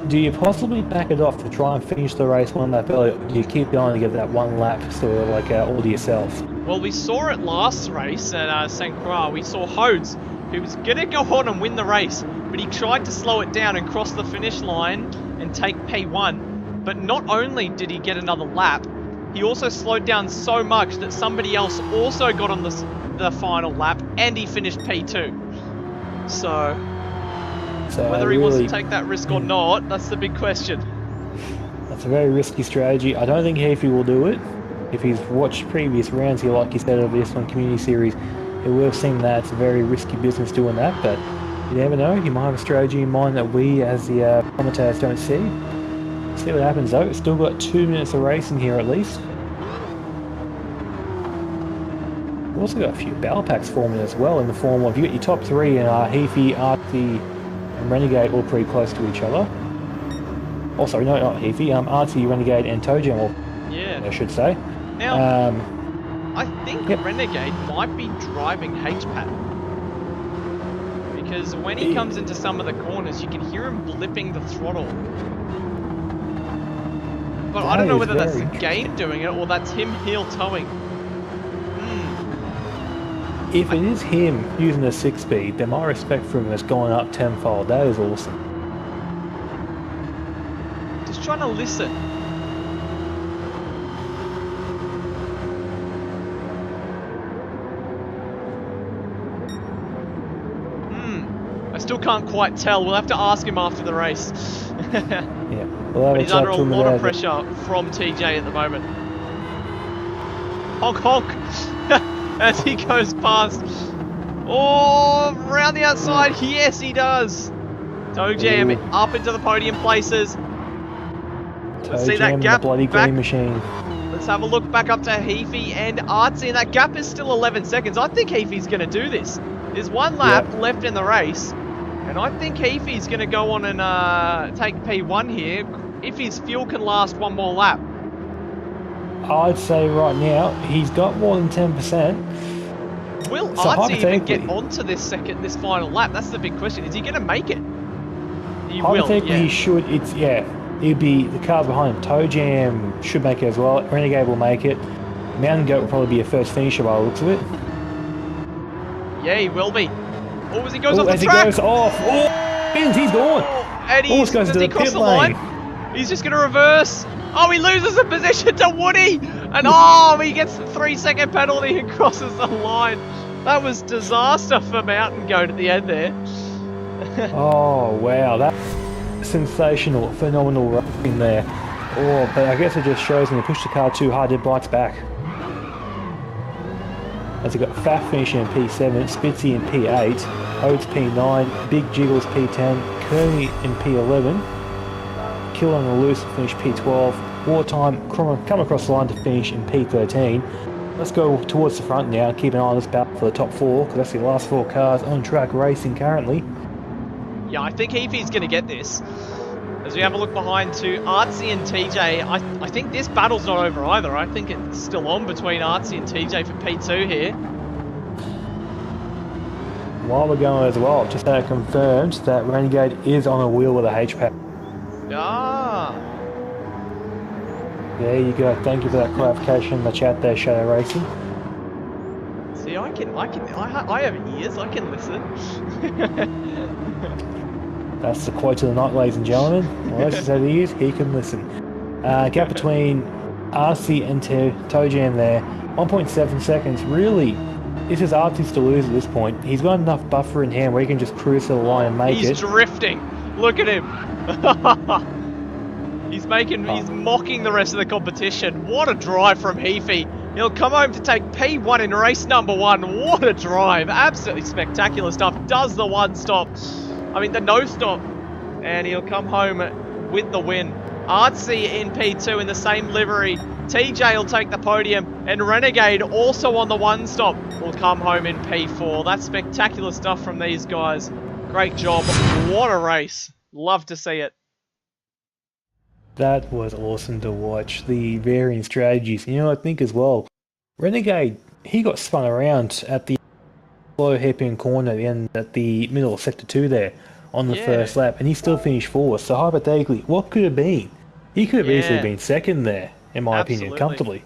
do you possibly back it off to try and finish the race one lap earlier, or do you keep going to get that one lap sort of like all to yourself? Well, we saw it last race at St. Croix. We saw Hodes, who was going to go on and win the race, but he tried to slow it down and cross the finish line and take P1. But not only did he get another lap, he also slowed down so much that somebody else also got on the final lap and he finished P2. So whether he wants to take that risk or not, that's the big question. That's a very risky strategy. I don't think Heafy will do it. If he's watched previous rounds here, like you said, of this one Community Series, it will have seemed that it's a very risky business doing that, but you never know. He might have a strategy in mind that we, as the commentators, don't see. See what happens though. It's still got 2 minutes of racing here at least. We've also got a few battle packs forming as well, in the form of you got your top 3 and Heafy, Artsy, and Renegade all pretty close to each other. Oh, sorry, no, not Heafy. Artsy, Renegade, and ToeJam, I should say. Now, I think Renegade might be driving H-Pad. Because when he comes into some of the corners, you can hear him blipping the throttle. But I don't know whether that's the game doing it or that's him heel towing. if it is him using the 6-speed, then my respect for him has gone up tenfold. That is awesome. Just trying to listen. I still can't quite tell. We'll have to ask him after the race. Yeah, we'll but he's under a lot of pressure from TJ at the moment. Honk honk! As he goes past. Oh, round the outside. Yes, he does. Toe Jam up into the podium places. Let's see that gap bloody back. green machine. Let's have a look back up to Heafy and Artsy, and that gap is still 11 seconds. I think Heafy's going to do this. There's one lap left in the race, and I think Heafy's going to go on and take P1 here if his fuel can last one more lap. I'd say right now he's got more than 10%. Will Artsy even get onto this final lap? That's the big question. Is he going to make it? He will. He should. It'd be the cars behind him. Toe Jam should make it as well. Renegade will make it. Mountain Goat will probably be a first finisher by the looks of it. Yeah, he will be. Oh, as he goes off the track. He goes off. Oh, he's gone. And does he cross the line? He's just going to reverse. Oh, he loses the position to Woody. And he gets the 3-second penalty and crosses the line. That was disaster for Mountain Goat at the end there. Oh, wow. That's sensational, phenomenal racing there. Oh, but I guess it just shows when you push the car too hard, it bites back. As we got Faf finishing in P7, Spitzy in P8, Oates P9, Big Jiggles P10, Kearney in P11, Kill on the Loose finished P12, Wartime come across the line to finish in P13. Let's go towards the front now and keep an eye on this battle for the top 4, because that's the last 4 cars on track racing currently. Yeah, I think Heafy's going to get this. As we have a look behind to Artsy and TJ, I think this battle's not over either. I think it's still on between Artsy and TJ for P2 here. While we're going as well, just had it confirmed that Renegade is on a wheel with a H-pack. Ah. There you go. Thank you for that clarification in the chat there, Shadow Racing. See, I have ears. I can listen. That's the quote of the night, ladies and gentlemen. Unless he said he is, he can listen. Gap between RC and Toe Jam there, 1.7 seconds. Really, this is RC's to lose at this point. He's got enough buffer in hand where he can just cruise to the line and make it. He's drifting. Look at him. He's mocking the rest of the competition. What a drive from Heafy. He'll come home to take P1 in race number 1. What a drive. Absolutely spectacular stuff. Does the the no-stop. And he'll come home with the win. Artsy in P2 in the same livery. TJ will take the podium. And Renegade, also on the one-stop, will come home in P4. That's spectacular stuff from these guys. Great job. What a race. Love to see it. That was awesome to watch. The varying strategies. You know, I think as well, Renegade, he got spun around at the slow hairpin corner at the middle of Sector 2 there on the first lap, and he still finished 4th. So hypothetically, what could it be? He could have easily been 2nd there, in my opinion, comfortably.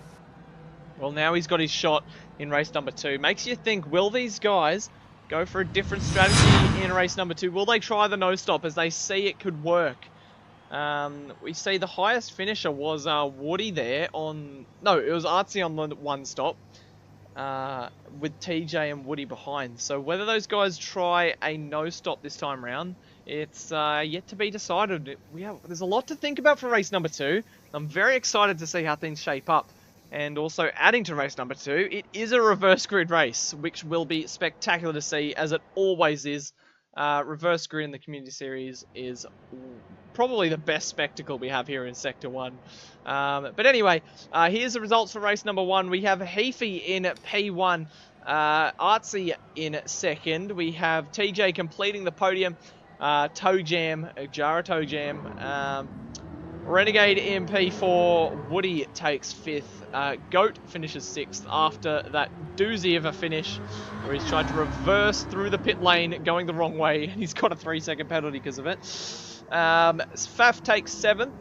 Well, now he's got his shot in race number 2. Makes you think, will these guys go for a different strategy in race number 2? Will they try the no-stop as they see it could work? We see the highest finisher was Woody there on... No, it was Artsy on the one-stop. With TJ and Woody behind. So whether those guys try a no-stop this time round, it's yet to be decided. There's a lot to think about for race number 2. I'm very excited to see how things shape up. And also adding to race number 2, it is a reverse grid race, which will be spectacular to see, as it always is. Reverse grid in the Community Series is probably the best spectacle we have here in Sector 1. But anyway, here's the results for race number 1. We have Heafy in P1, Artsy in 2nd. We have TJ completing the podium, Toe Jam, Jara Toe Jam, Renegade in P4, Woody takes 5th, Goat finishes 6th after that doozy of a finish where he's tried to reverse through the pit lane going the wrong way. He's got a 3-second penalty because of it. Faf takes 7th,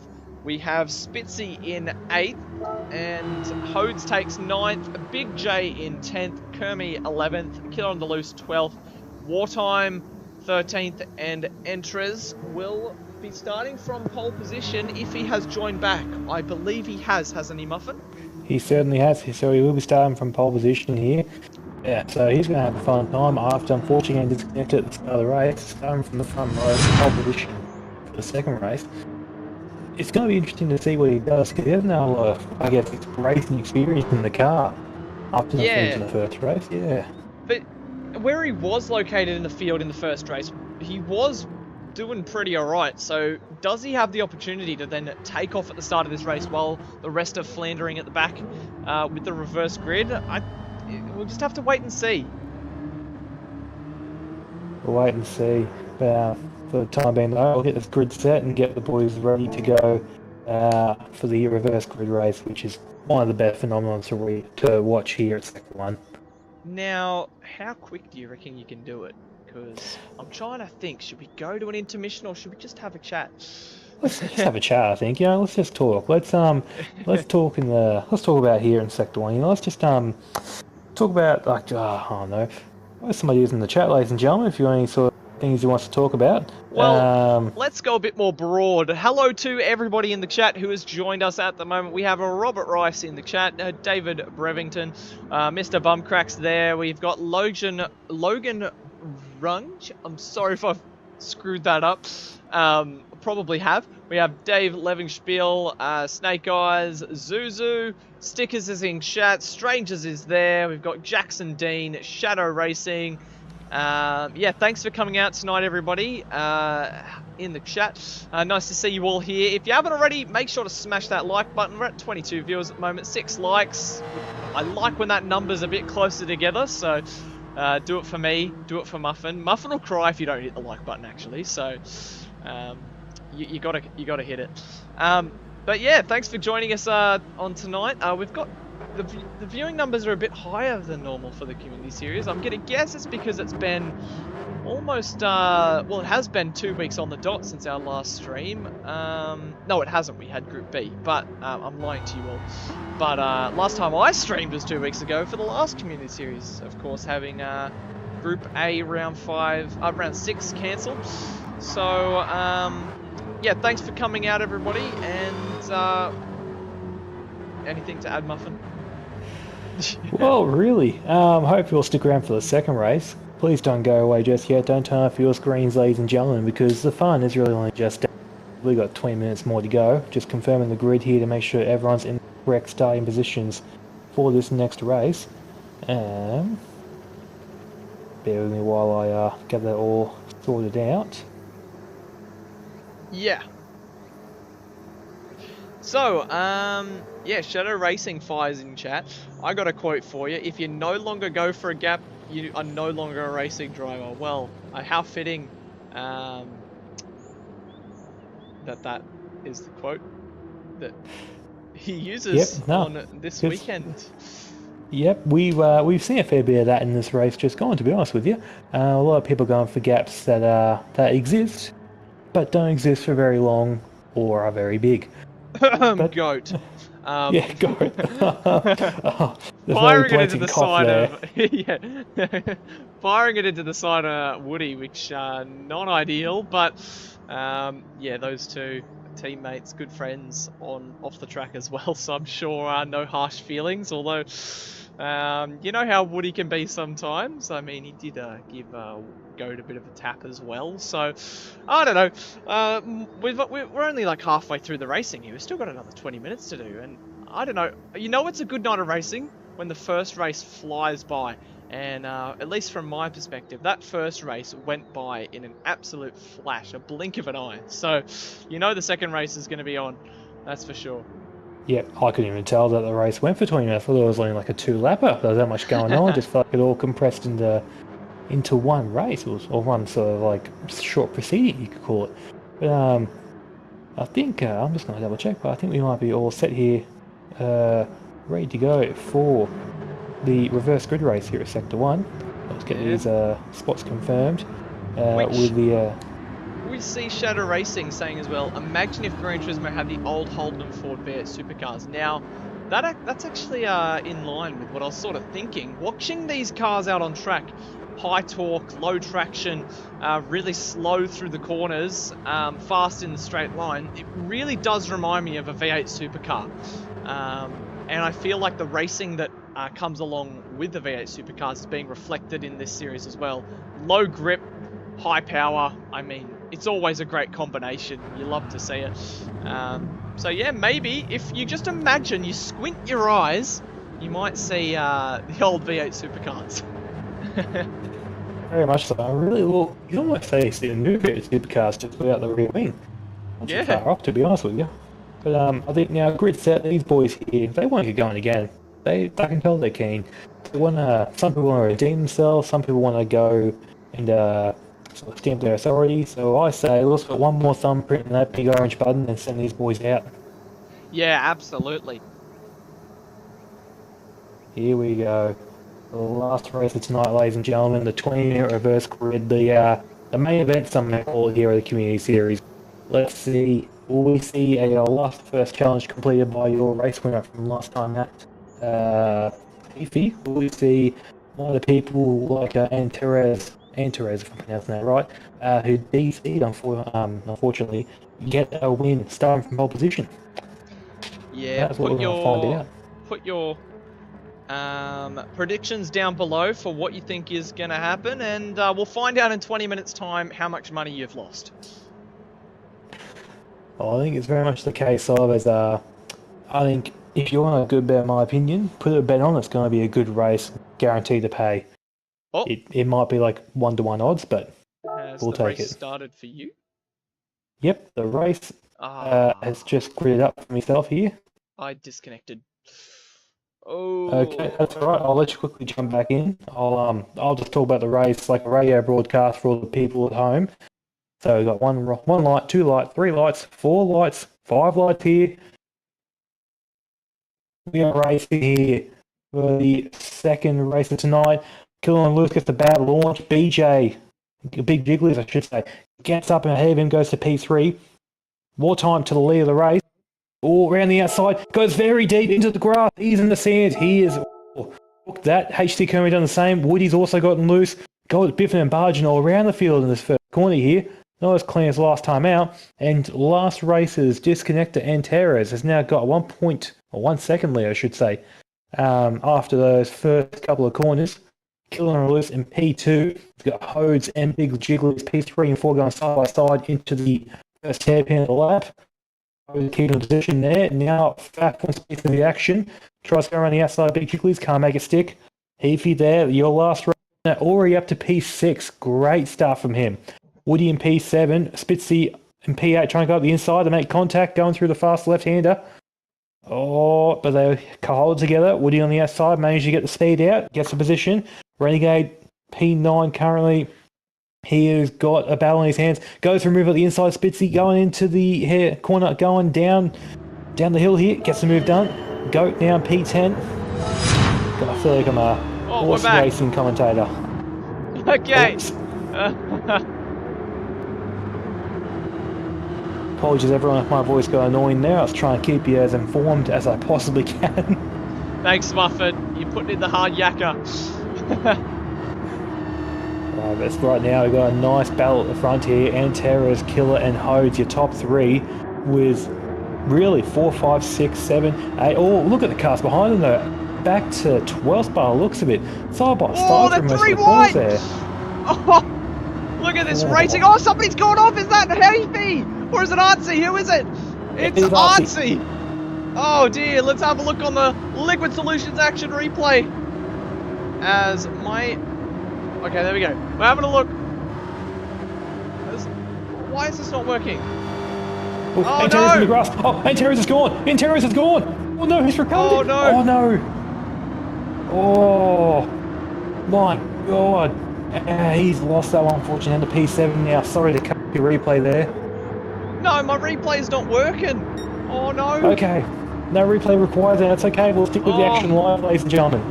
We have Spitzy in 8th, and Hodes takes 9th, Big J in 10th, Kermie 11th, Killer on the Loose 12th, Wartime 13th, and Entres will be starting from pole position if he has joined back. I believe he has, hasn't he, Muffin? He certainly has, so he will be starting from pole position here. Yeah, so he's going to have a fun time after unfortunately getting disconnected at the start of the race, starting from the front row, pole position for the second race. It's going to be interesting to see what he does, because he doesn't have a lot of, I guess, racing experience in the car after the finish of the first race, yeah. But where he was located in the field in the first race, he was doing pretty alright, so does he have the opportunity to then take off at the start of this race while the rest are floundering at the back with the reverse grid? We'll just have to wait and see. We'll wait and see. But for the time being, I'll get this grid set and get the boys ready to go for the reverse grid race, which is one of the best phenomena to watch here at Sector 1. Now, how quick do you reckon you can do it? Because I'm trying to think, should we go to an intermission or should we just have a chat? Let's just have a chat, I think. Let's just talk. Let's talk about here in Sector 1. Let's just talk about, like, I don't know, what somebody is in the chat, ladies and gentlemen, if you want any sort of things you want to talk about. Well, let's go a bit more broad. Hello to everybody in the chat who has joined us at the moment. We have a Robert Rice in the chat, David Brevington, Mr. Bumcracks there. We've got Logan Runge. I'm sorry if I've screwed that up. Probably have. We have Dave Levenspiel, Snake Eyes, Zuzu, Stickers is in chat, Strangers is there. We've got Jackson Dean, Shadow Racing. Yeah, thanks for coming out tonight, everybody, in the chat. Nice to see you all here. If you haven't already, make sure to smash that like button. We're at 22 viewers at the moment, 6 likes. I like when that number's a bit closer together, so do it for me, do it for Muffin. Muffin will cry if you don't hit the like button, actually, so you gotta hit it. But yeah, thanks for joining us on tonight. We've got the viewing numbers are a bit higher than normal for the community series. I'm gonna guess it's because it's been almost well, it has been 2 weeks on the dot since our last stream. No, it hasn't. We had Group B, but I'm lying to you all. But last time I streamed was 2 weeks ago for the last community series, of course, having Group A round 6 cancelled. So yeah, thanks for coming out, everybody, and anything to add, Muffin? Well, really, hope you'll stick around for the second race. Please don't go away just yet. Don't turn off your screens, ladies and gentlemen, because the fun is really only just. We've got 20 minutes more to go. Just confirming the grid here to make sure everyone's in the correct starting positions for this next race. Bear with me while I get that all sorted out. Yeah. So, yeah, Shadow Racing fires in chat. I got a quote for you. If you no longer go for a gap, you are no longer a racing driver. Well, how fitting that is the quote that he uses on this weekend. Yep, we've seen a fair bit of that in this race. Just going to be honest with you, a lot of people going for gaps that exist, but don't exist for very long or are very big. Goat. Yeah, goat. Firing it into the side of yeah, firing it into the side of Woody, which not ideal, but yeah, those two teammates, good friends off the track as well. So I'm sure no harsh feelings. Although you know how Woody can be sometimes. I mean, he did give Goat a bit of a tap as well. So I don't know. We're only like halfway through the racing here. We've still got another 20 minutes to do, and I don't know. You know, it's a good night of racing when the first race flies by. And at least from my perspective, that first race went by in an absolute flash, a blink of an eye. So you know the second race is going to be on. That's for sure. Yeah, I couldn't even tell that the race went for 20 minutes. I thought it was only like a 2-lapper. There was that much going on. Just felt like it all compressed into one race, or one sort of like short proceeding, you could call it. But I think I'm just going to double check, but I think we might be all set here, ready to go for the reverse grid race here at Sector 1. Let's get these spots confirmed with the we see Shadow Racing saying as well, imagine if Gran Turismo had the old Holden Ford V8 supercars. Now, that's actually in line with what I was sort of thinking. Watching these cars out on track, high torque, low traction, really slow through the corners, fast in the straight line, it really does remind me of a V8 supercar. And I feel like the racing that comes along with the V8 supercars is being reflected in this series as well. Low grip, high power, I mean, it's always a great combination. You love to see it. So yeah, maybe if you just imagine, you squint your eyes, you might see the old V8 supercars. Very much so. I really look. You almost say see the new supercars just without the rear wing. Not too far off, to be honest with you. But I think now grid set, these boys here, they want to get going again. I can tell they're keen. They want to. Some people want to redeem themselves. Some people want to go and sort of stamp their authority. So I say, let's put one more thumbprint on that big orange button and send these boys out. Yeah, absolutely. Here we go. The last race of tonight, ladies and gentlemen, the 20-minute reverse grid, the main event, some may call it here of the Community Series. Let's see, will we see a last first challenge completed by your race winner from last time out, Fifi? Will we see one of the people like Antares, if I'm pronouncing that right, who DC'd, unfortunately, get a win starting from pole position? Yeah, that's what we're going to find out. Put your predictions down below for what you think is going to happen, and we'll find out in 20 minutes time how much money you've lost. I think it's very much the case of, I think if you want a good bet, in my opinion, put a bet on, it's going to be a good race, guaranteed to pay. Oh. It might be like 1-to-1 odds, but we'll take it. Has the race started for you? Yep, the race has just gridded up for myself here. I disconnected. Oh. Okay, that's alright. I'll let you quickly jump back in. I'll just talk about the race like a radio broadcast for all the people at home. So we've got one light, 2 lights, 3 lights, 4 lights, 5 lights here. We are racing here for the second race of tonight. Killer and Lewis gets the bad launch. BJ, Big Jigglies I should say, gets up ahead of him, goes to P3. More time to the lead of the race. All around the outside, goes very deep into the grass. He's in the sand. He is. Look that. HT Kermit done the same. Woody's also gotten loose. Got Biffin and Bargin all around the field in this first corner here. Not as clean as last time out. And last race's disconnector Antares has now got 1 second lead, I should say, after those first couple of corners. Killer and Loose in P2. We've got Hodes and Big Jigglies P3 and 4 going side by side into the first hairpin of the lap. Keeping position there. Now Fat wants to get to the action. Tries to go around the outside. Big Jigglies can't make it stick. Heafy there. Your last race. Now already up to P6. Great start from him. Woody in P7. Spitzy in P8 trying to go up the inside to make contact. Going through the fast left-hander. Oh, but they hold together. Woody on the outside. Managed to get the speed out. Gets the position. Renegade P9 currently. He has got a battle in his hands. Goes for a move at the inside. Spitzy going into the hair corner, going down the hill here. Gets the move done. Goat now P10. I feel like I'm a horse racing commentator. Okay. Apologies everyone if my voice got annoying there. I was trying to keep you as informed as I possibly can. Thanks, Muffin. You're putting in the hard yakka. But right now we've got a nice battle at the front here. Antares, Killer and Hodes, your top 3 with really 4, 5, 6, 7, 8. Oh, look at the cars behind them though. Back to 12th by the looks of it. Side by side for most of the corners there. Oh, look at this racing. Oh, somebody's gone off. Is that Heafy? Or is it Artsy? Who is it? It's Artsy. Oh dear, let's have a look on the Liquid Solutions action replay. As my... Okay, there we go. We're having a look. Why is this not working? Oh, Antares in the grass. Oh, Antares is gone. Antares is gone. Oh no, he's recovered. Oh no. Oh no. Oh my god. He's lost that one, unfortunately, to P7 now. Sorry to cut your replay there. No, my replay's not working. Oh no. Okay. No replay required, then that's okay. We'll stick with the action live, ladies and gentlemen.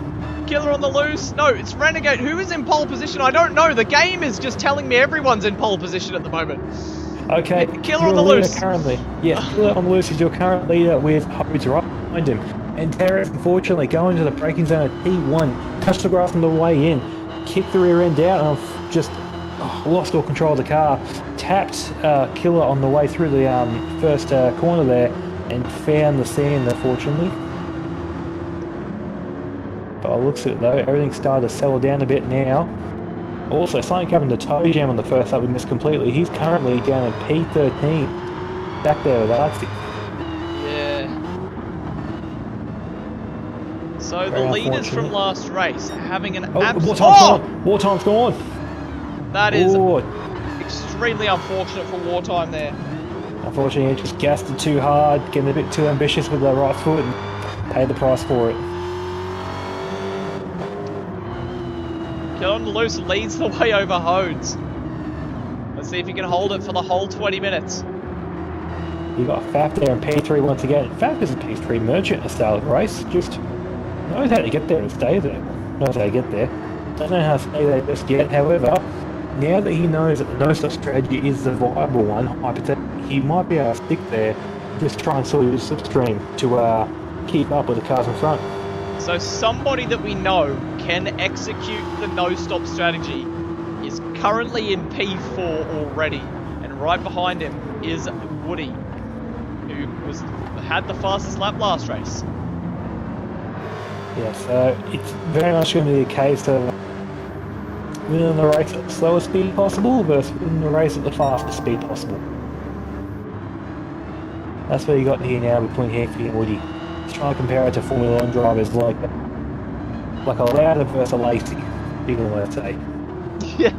Killer on the loose. No, it's Renegade. Who is in pole position? I don't know. The game is just telling me everyone's in pole position at the moment. Okay, Killer your on the leader loose. currently. Yes, Killer on the loose is your current leader with Hodes right behind him. And Terrace, unfortunately, going to the braking zone at P1, touched the grass on the way in, kicked the rear end out, and just lost all control of the car. Tapped Killer on the way through the first corner there, and found the sand, unfortunately. By the looks of it though, everything's started to settle down a bit now. Also, something happened to Toe Jam on the first lap we missed completely. He's currently down at P13, back there with Artsy. Yeah. So Very the leaders from unfortunate. last race having an Wartime's gone! That is extremely unfortunate for Wartime there. Unfortunately, he just gassed it too hard, getting a bit too ambitious with the right foot, and paid the price for it. Killer on the loose leads the way over Hodes. Let's see if he can hold it for the whole 20 minutes. You got Faf there in P3 once again. Faf is a P3 merchant in a style of race, just knows how to get there and stay there. Knows how to get there. Doesn't know how to stay there just yet, however, now that he knows that the no-stop strategy is the viable one, hypothetically, he might be able to stick there, just try and sort of use slipstream to keep up with the cars in front. So somebody that we know can execute the no-stop strategy is currently in P4 already, and right behind him is Woody, who had the fastest lap last race. Yeah, so it's very much going to be a case of winning the race at the slowest speed possible versus winning the race at the fastest speed possible. That's what you got here now between Heffy and Woody. Let's try and compare it to Formula 1 drivers like a Lauda versus a Lacey, you can want to say. Yeah.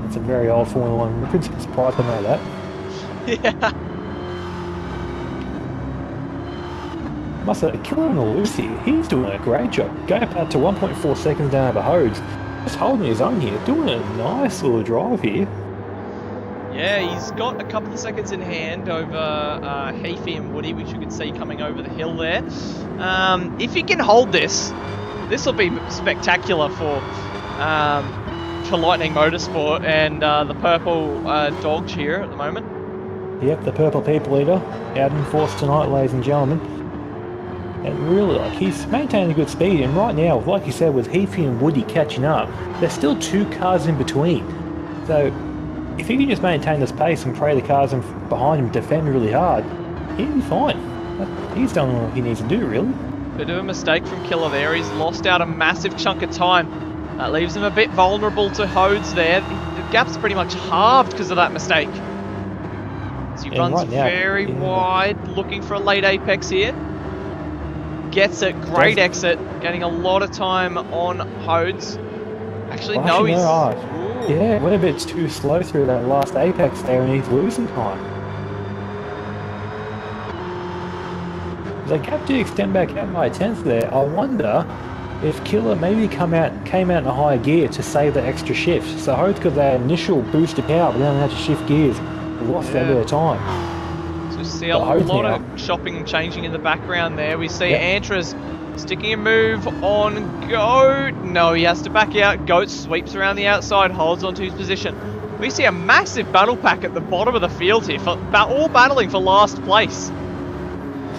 It's a very old Formula 1 reference, I'm surprised to know that. Yeah. Must say, Killer on the loose here, he's doing a great job. Going up to 1.4 seconds down over Hodes. Just holding his own here, doing a nice little drive here. Yeah, he's got a couple of seconds in hand over Heffy and Woody, which you can see coming over the hill there. If he can hold this, this will be spectacular for Lightning Motorsport and the purple dog cheer at the moment. Yep, the purple people eater out in force tonight, ladies and gentlemen. And really, like, he's maintaining a good speed, and right now, like you said, with Heffy and Woody catching up, there's still 2 cars in between. So if he can just maintain this pace and pray the cars behind him defend really hard, he'll be fine. He's done what he needs to do, really. Bit of a mistake from Killer there. He's lost out a massive chunk of time. That leaves him a bit vulnerable to Hodes there. The gap's pretty much halved because of that mistake. As he runs right now, very wide, looking for a late apex here. Gets it, great exit, getting a lot of time on Hodes. Actually, no, he's... Yeah, went a bit too slow through that last apex there, and he's losing time. The gap did extend back out by a tenth there. I wonder if Killer maybe came out in a higher gear to save the extra shift. So Hodes got that initial boost of power, but then had to shift gears. Lost that bit of time. So we see a lot of chopping and changing in the background there. We see Antras sticking a move on Goat. No, he has to back out. Goat sweeps around the outside, holds onto his position. We see a massive battle pack at the bottom of the field here, all battling for last place.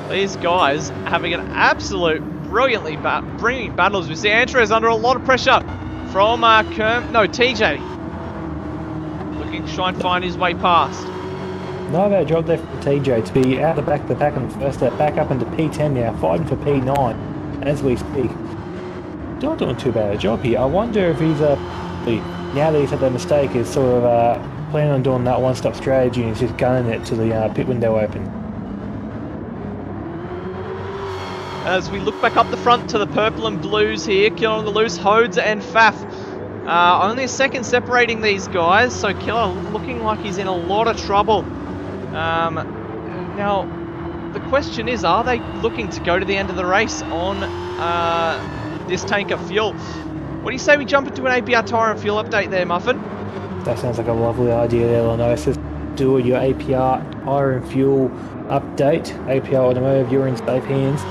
These guys having an absolute brilliant battles. We see Antras under a lot of pressure from TJ. Looking to try and find his way past. Not a bad job there from TJ to be out the back of the pack on the first step, back up into P10 now, fighting for P9 as we speak. Not doing too bad a job here. I wonder if he's now that he's had that mistake, is sort of planning on doing that one-stop strategy and he's just gunning it to the pit window open. As we look back up the front to the purple and blues here, Killer on the loose, Hodes and Faf. Only a second separating these guys, so Killer looking like he's in a lot of trouble. Now, the question is, are they looking to go to the end of the race on this tank of fuel? What do you say we jump into an APR tyre and fuel update there, Muffin? That sounds like a lovely idea there, Lenosis. Do your APR tyre and fuel update. APR Automotive, you're in safe hands.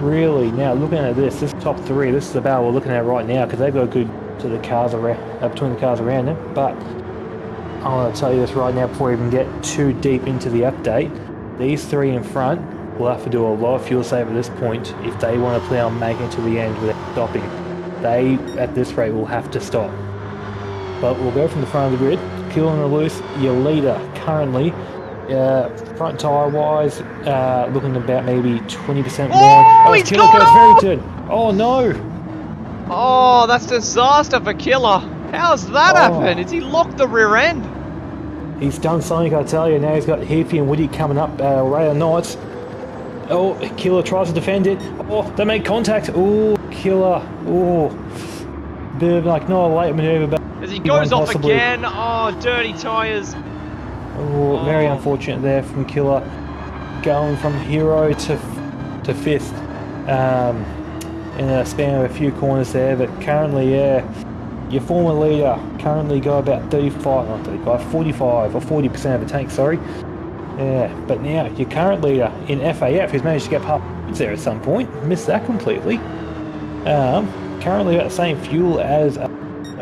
Really, now looking at this top 3, this is the battle we're looking at right now, because they've got a good to the cars around, between the cars around him. But I want to tell you this right now before we even get too deep into the update. These three in front will have to do a lot of fuel save at this point if they want to plan on making it to the end without stopping. They, at this rate, will have to stop. But we'll go from the front of the grid. Kill on the loose, your leader currently, front tyre wise, looking about maybe 20% more. Oh, he's Killer gone goes off! very good. Oh no! Oh, that's disaster for Killer. How's that happen? Has he locked the rear end? He's done something, I tell you. Now he's got Heafy and Woody coming up, right on Knights. Oh, Killer tries to defend it. Oh, they make contact. Oh, Killer. Oh, bit of like not a late maneuver, but as he goes off again. Oh, dirty tyres. Oh, very unfortunate there from Killer, going from hero to fifth, in a span of a few corners there. But currently, yeah, your former leader currently got about 45 or 40% of the tank. Sorry. Yeah, but now your current leader in FAF, who's managed to get half there at some point, missed that completely. Currently got the same fuel as I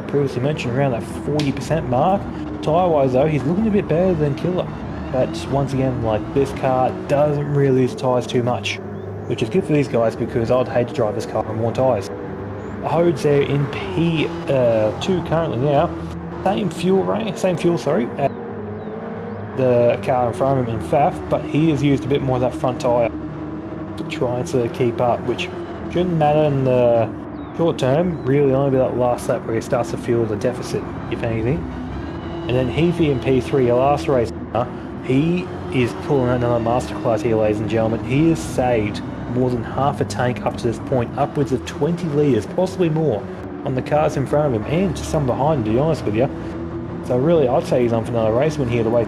previously mentioned, around that 40% mark. Tyre-wise though, he's looking a bit better than Killer. But once again, like, this car doesn't really use tyres too much, which is good for these guys because I'd hate to drive this car on more tyres. Hode's there in P2 currently now. Same fuel, as the car in front of him in FAF, but he has used a bit more of that front tyre to try to keep up, which shouldn't matter in the short term. Really only be that last lap where he starts to feel the deficit, if anything. And then Heafy in P3, your last race, he is pulling out another masterclass here, ladies and gentlemen. He has saved more than half a tank up to this point, upwards of 20 litres, possibly more, on the cars in front of him and some behind him, to be honest with you. So really, I'd say he's on for another race win here the way.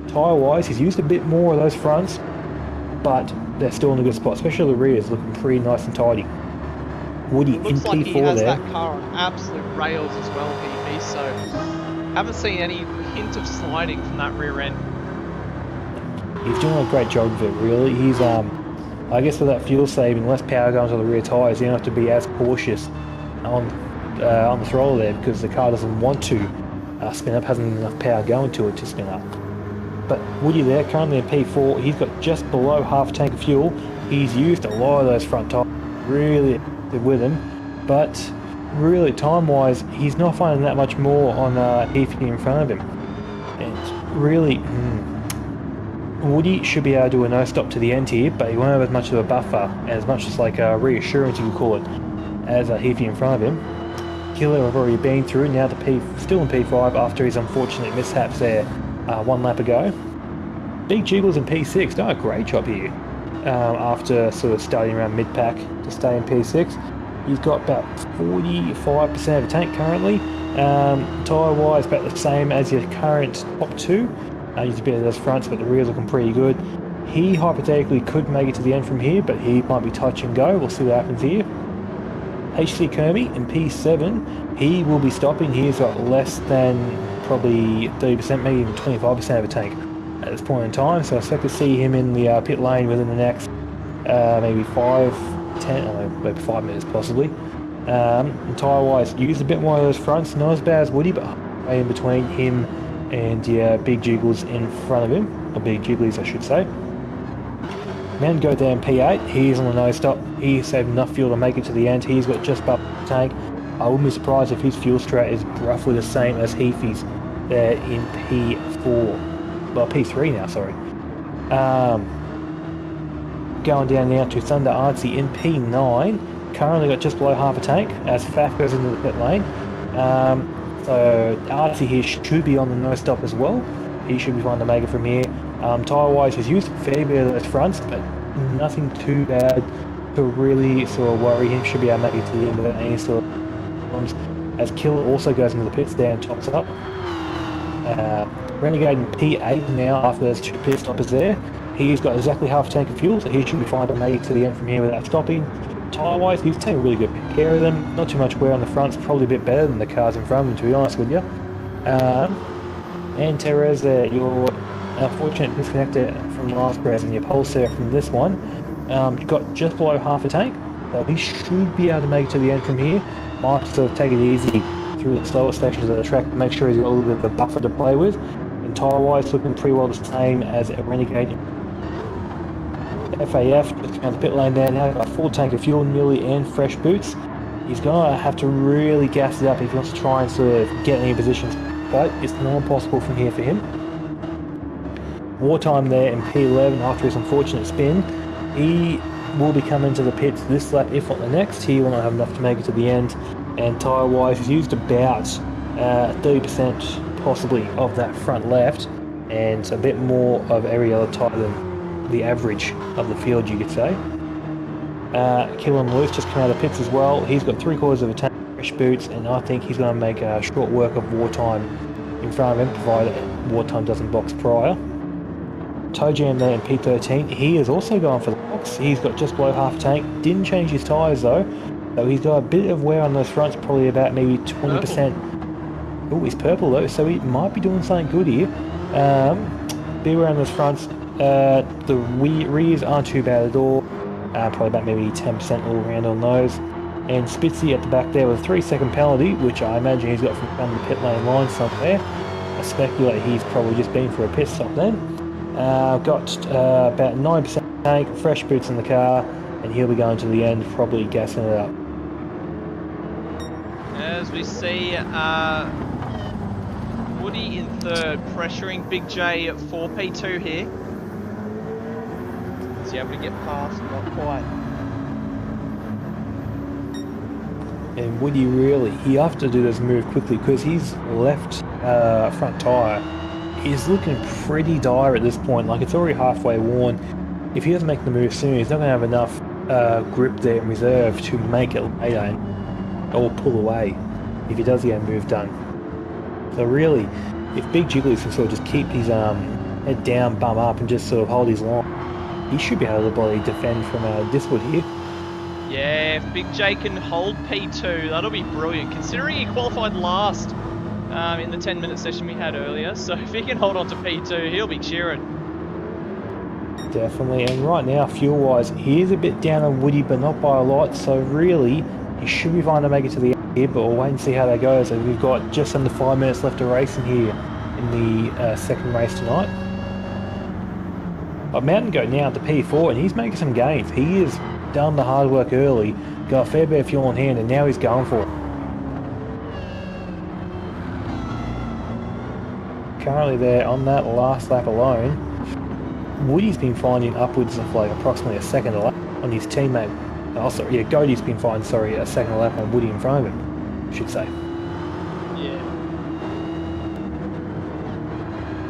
Tyre-wise, he's used a bit more of those fronts, but they're still in a good spot, especially the rears looking pretty nice and tidy. Woody in Looks like P4 he has there. that car on absolute rails as well, PP, so haven't seen any hint of sliding from that rear end. He's doing a great job of it, really. He's, I guess with that fuel saving, less power going to the rear tyres, you don't have to be as cautious on the throttle there because the car doesn't want to spin up, hasn't enough power going to it to spin up. But Woody there, currently in P4, he's got just below half a tank of fuel. He's used a lot of those front tyres, really with him, but really time-wise, he's not finding that much more on Heafy in front of him. And really, Woody should be able to do a no-stop to the end here, but he won't have as much of a buffer, and as much as like a reassurance, you could call it, as Heafy in front of him. Killer have already been through, now still in P5 after his unfortunate mishaps there one lap ago. Big Jiggles in P6, done a great job here. After sort of starting around mid-pack to stay in P6. He's got about 45% of the tank currently. Tyre-wise, about the same as your current top two. He's a bit of those fronts, but the rear's looking pretty good. He hypothetically could make it to the end from here, but he might be touch and go. We'll see what happens here. HC Kermie in P7, he will be stopping. He's got less than probably 30%, maybe even 25% of a tank at this point in time. So I expect to see him in the pit lane within the next maybe 5 minutes possibly. Tyre-wise, use a bit more of those fronts, not as bad as Woody, but in between him and Big Jiggles in front of him, or Big Jigglies I should say. Man go down P8, he's on the no stop, he saved enough fuel to make it to the end, he's got just above the tank. I wouldn't be surprised if his fuel strat is roughly the same as Heafy's there in P4, well P3 now, sorry. Going down now to Thunder Artsy in P9, currently got just below half a tank as Faf goes into the pit lane. So Artsy here should be on the no stop as well, he should be fine to make it from here. Tyre-wise, he's used a fair bit of those fronts, but nothing too bad to really sort of worry him. Should be able to make it to the end of it any sort of problems. As Killer also goes into the pits there and tops up. Renegade in P8 now after those two pit stoppers there. He's got exactly half a tank of fuel, so he should be fine to make it to the end from here without stopping. Tyre-wise, he's taking really good care of them. Not too much wear on the fronts, probably a bit better than the cars in front of him, to be honest with you. And Therese, your unfortunate disconnector from last race and your pulsar from this one, got just below half a tank, so he should be able to make it to the end from here. might sort of take it easy through the slower sections of the track to make sure he's got a little bit of a buffer to play with. And tyre-wise, looking pretty well the same as a Renegade. FAF just around the pit lane there now, got a full tank of fuel nearly and fresh boots. He's going to have to really gas it up if he wants to try and sort of get any positions, but it's not possible from here for him. Wartime there in P11 after his unfortunate spin. He will be coming to the pits this lap, if not the next. He will not have enough to make it to the end. And tyre-wise, he's used about 30% possibly of that front left, and a bit more of every other tyre than the average of the field, you could say. Killen Lewis just come out of the pits as well. He's got 3/4 of a tank, fresh boots, and I think he's going to make a short work of Wartime in front of him, provided Wartime doesn't box prior. Toe Jam there in P13, he is also going for the box. He's got just below half a tank, didn't change his tyres though, so he's got a bit of wear on those fronts, probably about maybe 20%. Oh, he's purple though, so he might be doing something good here. Bit of wear on those fronts. The rears aren't too bad at all, probably about maybe 10% all around on those. And Spitzy at the back there with a 3-second penalty, which I imagine he's got from down the pit lane line somewhere. I speculate he's probably just been for a pit stop then. Got about 9% tank, fresh boots in the car, and he'll be going to the end, probably gassing it up. As we see Woody in third, pressuring Big J for P2 here. Is he able to get past? Not quite. And Woody really, he has to do this move quickly because his left front tyre is looking pretty dire at this point. Like, it's already halfway worn. If he doesn't make the move soon, he's not going to have enough grip there in reserve to make it later or pull away if he does get a move done. So really, if Big Jiggly can sort of just keep his head down, bum up, and just sort of hold his line, he should be able to bloody defend from Diswood here. Yeah, if Big J can hold P2, that'll be brilliant, considering he qualified last in the 10-minute session we had earlier. So if he can hold on to P2, he'll be cheering. Definitely, and right now, fuel-wise, he is a bit down on Woody, but not by a lot, so really, he should be fine to make it to the end here, but we'll wait and see how that goes. And we've got just under 5 minutes left of racing here in the second race tonight. Mountain Goat now to P4, and he's making some gains. He has done the hard work early, got a fair bit of fuel in hand, and now he's going for it. Currently there on that last lap alone, Woody's been finding upwards of like approximately a second a lap on his teammate. Oh, sorry, yeah, Goaty's been finding, a second a lap on Woody in front of him, I should say. Yeah.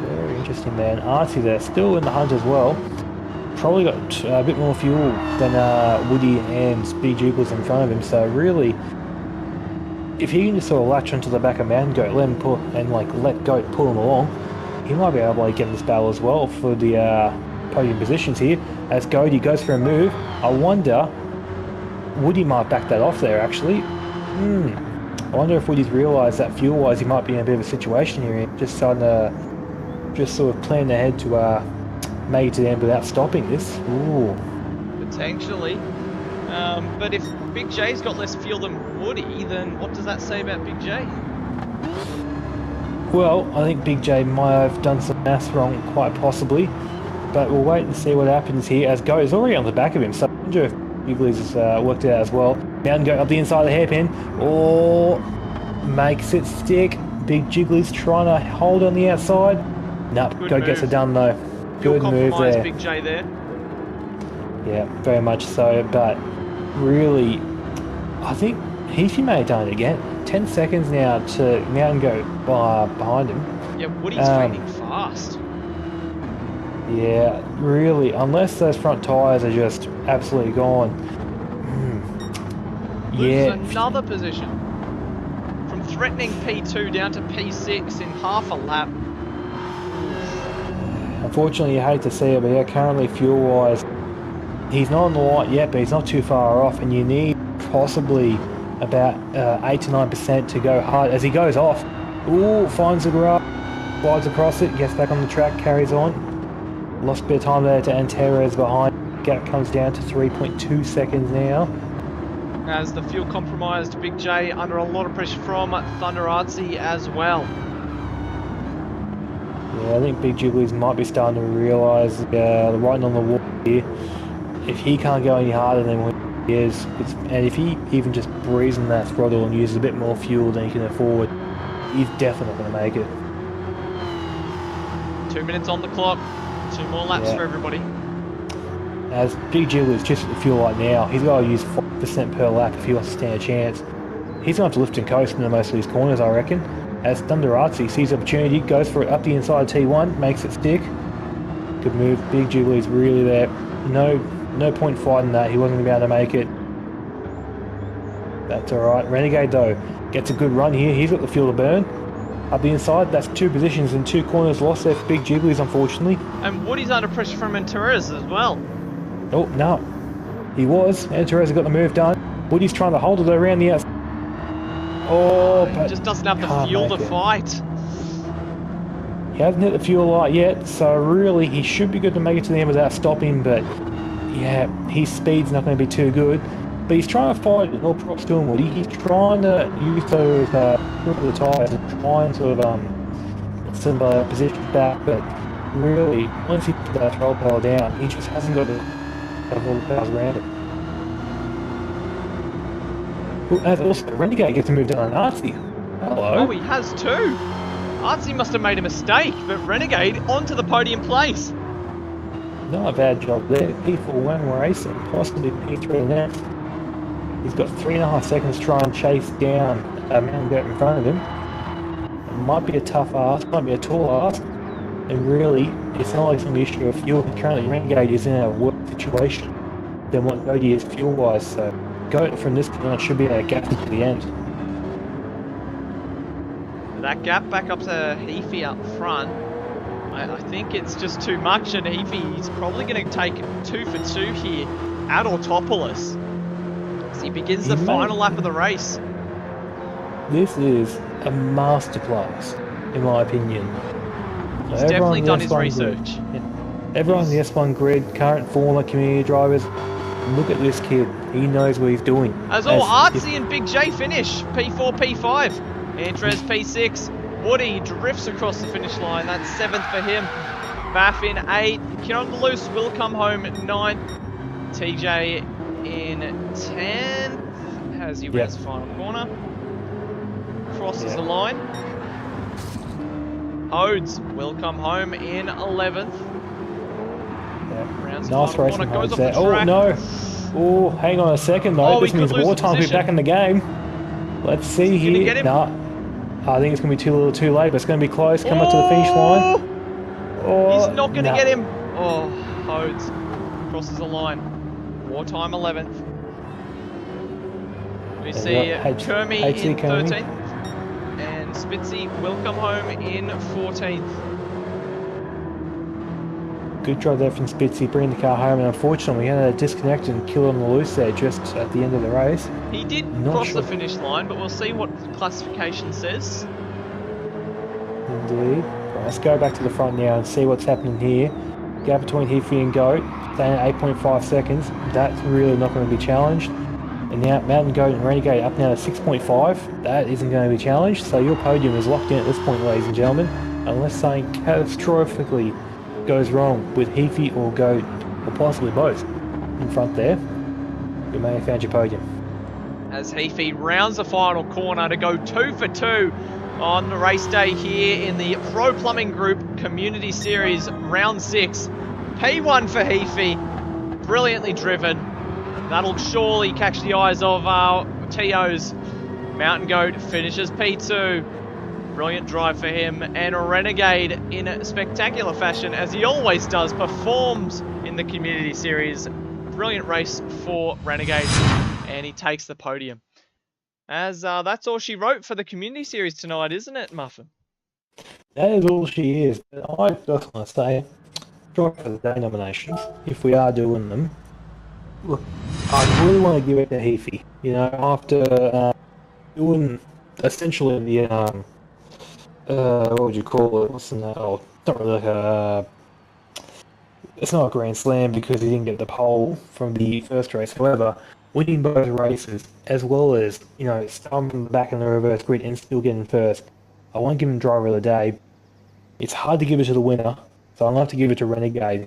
Very interesting, man. Artsy there, still in the hunt as well. Probably got a bit more fuel than Woody and Speed Jiggles in front of him, so really, if he can just sort of latch onto the back of Mountain Goat, let him pull, and like let Goat pull him along, he might be able to like, get in this battle as well for the podium positions here. As Goaty goes for a move, I wonder, Woody might back that off there actually. I wonder if Woody's realised that fuel-wise he might be in a bit of a situation here, just starting to sort of plan ahead to make it to the end without stopping this. Ooh. Potentially. But if Big J's got less fuel than Woody, then what does that say about Big J? Well, I think Big J might have done some maths wrong, quite possibly. But we'll wait and see what happens here, as Goat is already on the back of him, so I wonder if Jiggly's has worked it out as well. Mountain Goat up the inside of the hairpin. Oh, makes it stick. Big Jiggly's trying to hold on the outside. Nope, Goat gets it done though. Good move there. Big J there. Yeah, very much so, but really, I think he may have done it again. 10 seconds now to Mountain Goat behind him. Yeah, Woody's training fast. Yeah, really, unless those front tyres are just absolutely gone. Loses another position. From threatening P2 down to P6 in half a lap. Unfortunately, you hate to see it, but yeah, currently fuel-wise, he's not on the light yet, but he's not too far off, and you need possibly about 8 to 9% to go hard as he goes off. Ooh, finds the grass, slides across it, gets back on the track, carries on. Lost a bit of time there to Antares behind. Gap comes down to 3.2 seconds now. As the fuel compromised Big J under a lot of pressure from Thunder Artsy as well. Yeah, I think Big Jiggly's might be starting to realise the writing on the wall here. If he can't go any harder than what he is, and if he even just breathes in that throttle and uses a bit more fuel than he can afford, he's definitely not going to make it. 2 minutes on the clock. 2 more laps for everybody. As Big Jiggly's just at the fuel right now, he's got to use 5% per lap if he wants to stand a chance. He's going to have to lift and coast into most of these corners, I reckon. As Thunder Artsy sees opportunity, goes for it up the inside of T1, makes it stick. Good move. Big Jiggly's really there. No point fighting that. He wasn't going to be able to make it. That's alright. Renegade, though, gets a good run here. He's got the fuel to burn. Up the inside, that's 2 positions and 2 corners lost there for Big Jiggly's, unfortunately. And Woody's under pressure from Antares as well. Oh, no. He was. Antares got the move done. Woody's trying to hold it around the outside. Oh, He but just doesn't have the fuel to fight. He hasn't hit the fuel light yet, so really he should be good to make it to the end without stopping, but yeah, his speed's not going to be too good. But he's trying to fight it, all props to him, Woody. He's trying to use those the tyres and trying to get some positions back, but really, once he put that throttle power down, he just hasn't got all the powers around it. And also, Renegade gets to move down on Artsy. Hello. Oh, he has too. Artsy must have made a mistake, but Renegade onto the podium place. Not a bad job there. P4 one race and possibly P3 next. He's got 3.5 seconds to try and chase down a man goat in front of him. It might be a tough ask, might be a tall ask. And really, it's not like some issue of fuel. Currently, Renegade is in a worse situation than what Goaty is fuel-wise, so Goat from this point on should be a gap to the end. That gap back up to Heafy up front. I think it's just too much, and Heafy's probably going to take 2 for 2 here at Autopolis as he begins the final lap of the race. This is a masterclass, in my opinion. He's definitely done his research. Everyone in the S1 grid, current former community drivers, look at this kid. He knows what he's doing. As all Artsy and Big J finish, P4, P5. Andres P6. Woody drifts across the finish line. That's 7th for him. Baff in 8th. Kid on the Loose will come home at 9th. TJ in 10th as he rounds the final corner. Crosses the line. Odes will come home in 11th. Rounds nice the race corner, goes off there. the track. Oh no! Oh, hang on a second though. This means Wartime will be back in the game. Let's see here. Nah, I think it's going to be too little too late, but it's going to be close. Come up to the finish line. Oh, he's not going to get him. Oh, Odes crosses the line. Wartime 11th. We see Kermy in 13th. And Spitzy will come home in 14th. Good job there from Spitzy bringing the car home, and unfortunately we had a disconnect and kill on the loose there just at the end of the race. He did cross the finish line, but we'll see what classification says. Indeed. Right, let's go back to the front now and see what's happening here. Gap between Heafy and Goat, staying at 8.5 seconds. That's really not going to be challenged. And now Mountain Goat and Renegade up now to 6.5. That isn't going to be challenged, so your podium is locked in at this point, ladies and gentlemen, unless something catastrophically goes wrong with Heafy or Goat, or possibly both, in front there. You may have found your podium. As Heafy rounds the final corner to go 2 for 2 on the race day here in the Pro Plumbing Group Community Series Round 6. P1 for Heafy, brilliantly driven. That'll surely catch the eyes of our TOs. Mountain Goat finishes P2. Brilliant drive for him, and Renegade in spectacular fashion, as he always does, performs in the Community Series. Brilliant race for Renegade, and he takes the podium. As that's all she wrote for the Community Series tonight, isn't it, Muffin? That is all she is. But I just want to say, for the day nominations, if we are doing them, look, I really want to give it to Heafy. You know, after doing essentially the what would you call it? What's in that? Oh, it's not really like a. It's not a Grand Slam because he didn't get the pole from the first race. However, winning both races, as well as, starting from the back in the reverse grid and still getting first. I won't give him driver of the day. It's hard to give it to the winner, so I'll have to give it to Renegade.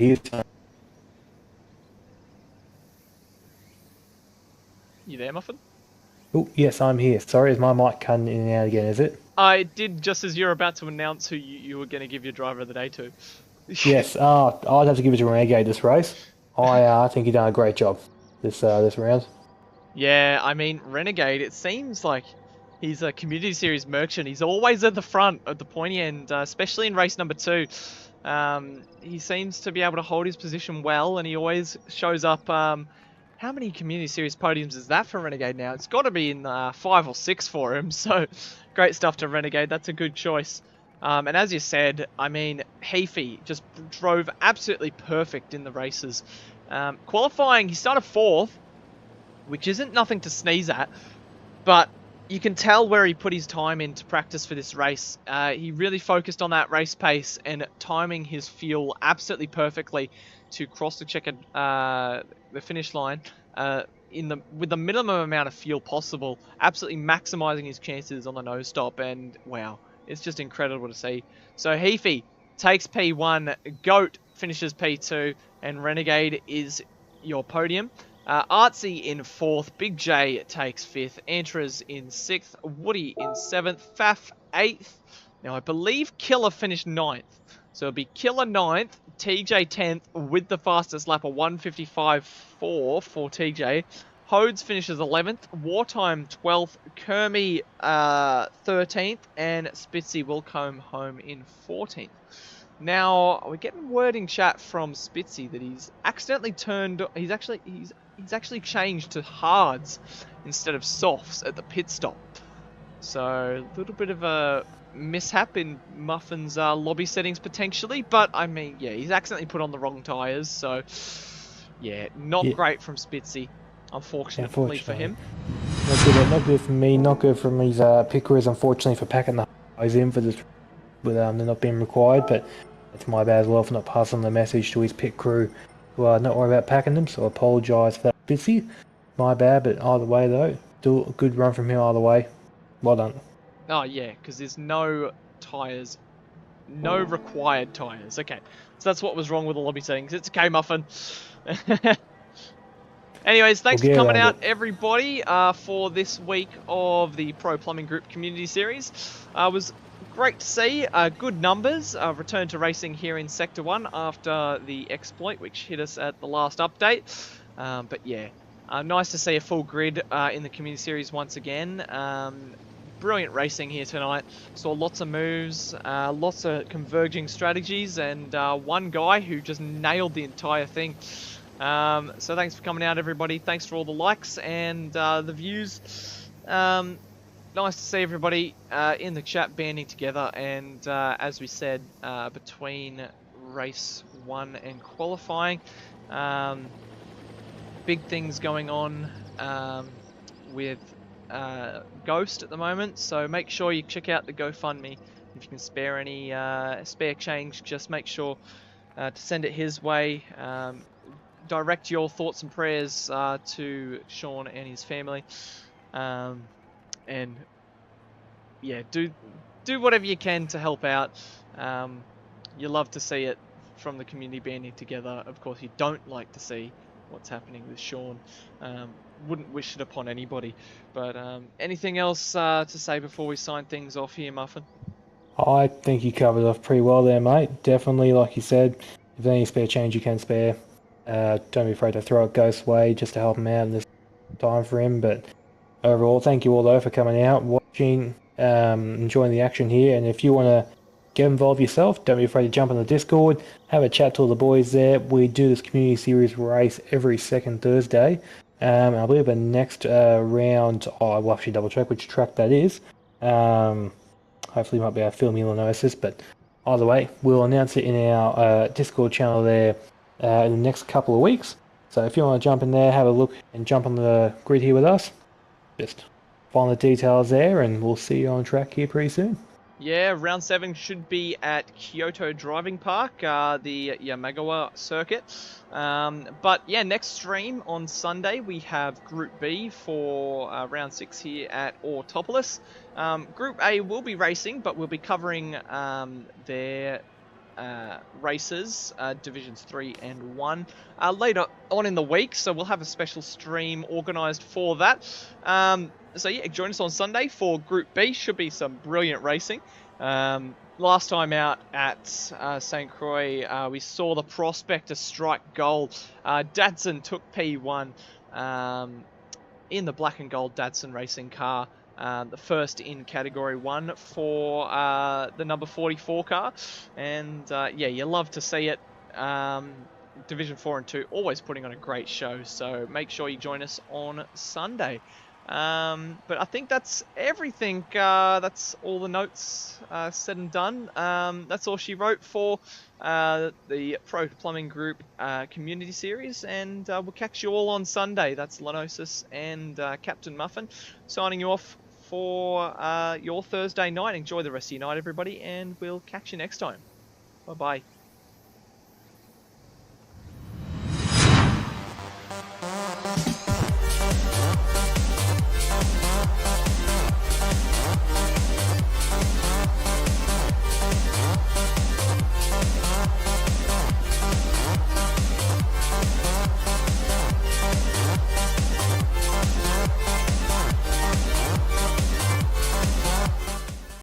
You there, Muffin? Oh, yes, I'm here. Sorry, is my mic cutting in and out again, is it? I did just as you're about to announce who you were going to give your driver of the day to. Yes, I'd have to give it to Renegade this race. I think he done a great job this round. Yeah, I mean, Renegade, it seems like he's a Community Series merchant. He's always at the front, at the pointy end, especially in race number 2. He seems to be able to hold his position well, and he always shows up. How many Community Series podiums is that for Renegade now? It's got to be in 5 or 6 for him, so great stuff to Renegade. That's a good choice. And as you said, I mean, Heafy just drove absolutely perfect in the races. Qualifying, he started 4th, which isn't nothing to sneeze at, but you can tell where he put his time into practice for this race. He really focused on that race pace and timing his fuel absolutely perfectly to cross the finish line with the minimum amount of fuel possible, absolutely maximizing his chances on the nose stop. And wow, it's just incredible to see. So Heafy takes P1, Goat finishes P2, and Renegade is your podium. Artsy in 4th, Big J takes 5th, Antras in 6th, Woody in 7th, Faf 8th. Now I believe Killer finished 9th, so it'll be Killer 9th, TJ 10th with the fastest lap of 1:55.4 for TJ. Hodes finishes 11th, Wartime 12th, Kermie 13th, and Spitzy will come home in 14th. Now we're getting word in chat from Spitzy that he's accidentally he's actually changed to hards instead of softs at the pit stop. So a little bit of a mishap in Muffin's lobby settings potentially, but I mean, yeah, he's accidentally put on the wrong tyres, so yeah, not great from Spitzy, unfortunately for him. Not good for me, not good from his pit crews, unfortunately, for packing the hose in for this, with them not being required, but it's my bad as well for not passing the message to his pit crew to not worry about packing them, so I apologise for that, Spitzy. My bad, but either way though, do a good run from him either way. Well done. Oh yeah, because there's no tyres, no required tyres. Okay, so that's what was wrong with the lobby settings. It's okay, Muffin. Anyways, thanks for coming out, everybody, for this week of the Pro Plumbing Group Community Series. It was great to see good numbers return to racing here in Sector 1 after the exploit, which hit us at the last update. But yeah, nice to see a full grid in the Community Series once again. Brilliant racing here tonight. Saw lots of moves, lots of converging strategies, and one guy who just nailed the entire thing. So thanks for coming out, everybody. Thanks for all the likes and the views. Nice to see everybody in the chat banding together, and as we said, between race 1 and qualifying, big things going on with Ghost at the moment, so make sure you check out the GoFundMe. If you can spare any spare change, just make sure to send it his way. Direct your thoughts and prayers to Sean and his family, and yeah, do whatever you can to help out. You love to see it from the community banding together. Of course, you don't like to see what's happening with Sean. Wouldn't wish it upon anybody. But anything else to say before we sign things off here, Muffin? I think you covered off pretty well there, mate. Definitely, like you said, if there's any spare change you can spare, don't be afraid to throw it Ghost's way just to help him out in this time for him. But overall, thank you all though for coming out, watching, enjoying the action here. And if you want to get involved yourself, don't be afraid to jump on the Discord, have a chat to all the boys there. We do this community series race every second Thursday. I believe the next round, I will actually double check which track that is. Hopefully you might be able to fill me in on this, but either way, we'll announce it in our Discord channel there in the next couple of weeks. So if you want to jump in there, have a look and jump on the grid here with us, just find the details there, and we'll see you on track here pretty soon. Yeah, round 7 should be at Kyoto Driving Park, the Yamagawa circuit. But yeah, next stream on Sunday we have Group B for round 6 here at Autopolis. Group A will be racing, but we'll be covering their races, divisions 3 and 1, later on in the week, so we'll have a special stream organised for that. So yeah, join us on Sunday for Group B. Should be some brilliant racing. Last time out at St. Croix, we saw the Prospector strike gold. Datsun took P1 in the black and gold Datsun racing car. The first in Category 1 for the number 44 car. And yeah, you love to see it. Division 4 and 2 always putting on a great show, so make sure you join us on Sunday. But I think that's everything. That's all the notes said and done. That's all she wrote for the Pro Plumbing Group Community Series, and we'll catch you all on Sunday. That's Lenosis and Captain Muffin signing you off for your Thursday night. Enjoy the rest of your night, everybody, and we'll catch you next time. Bye-bye.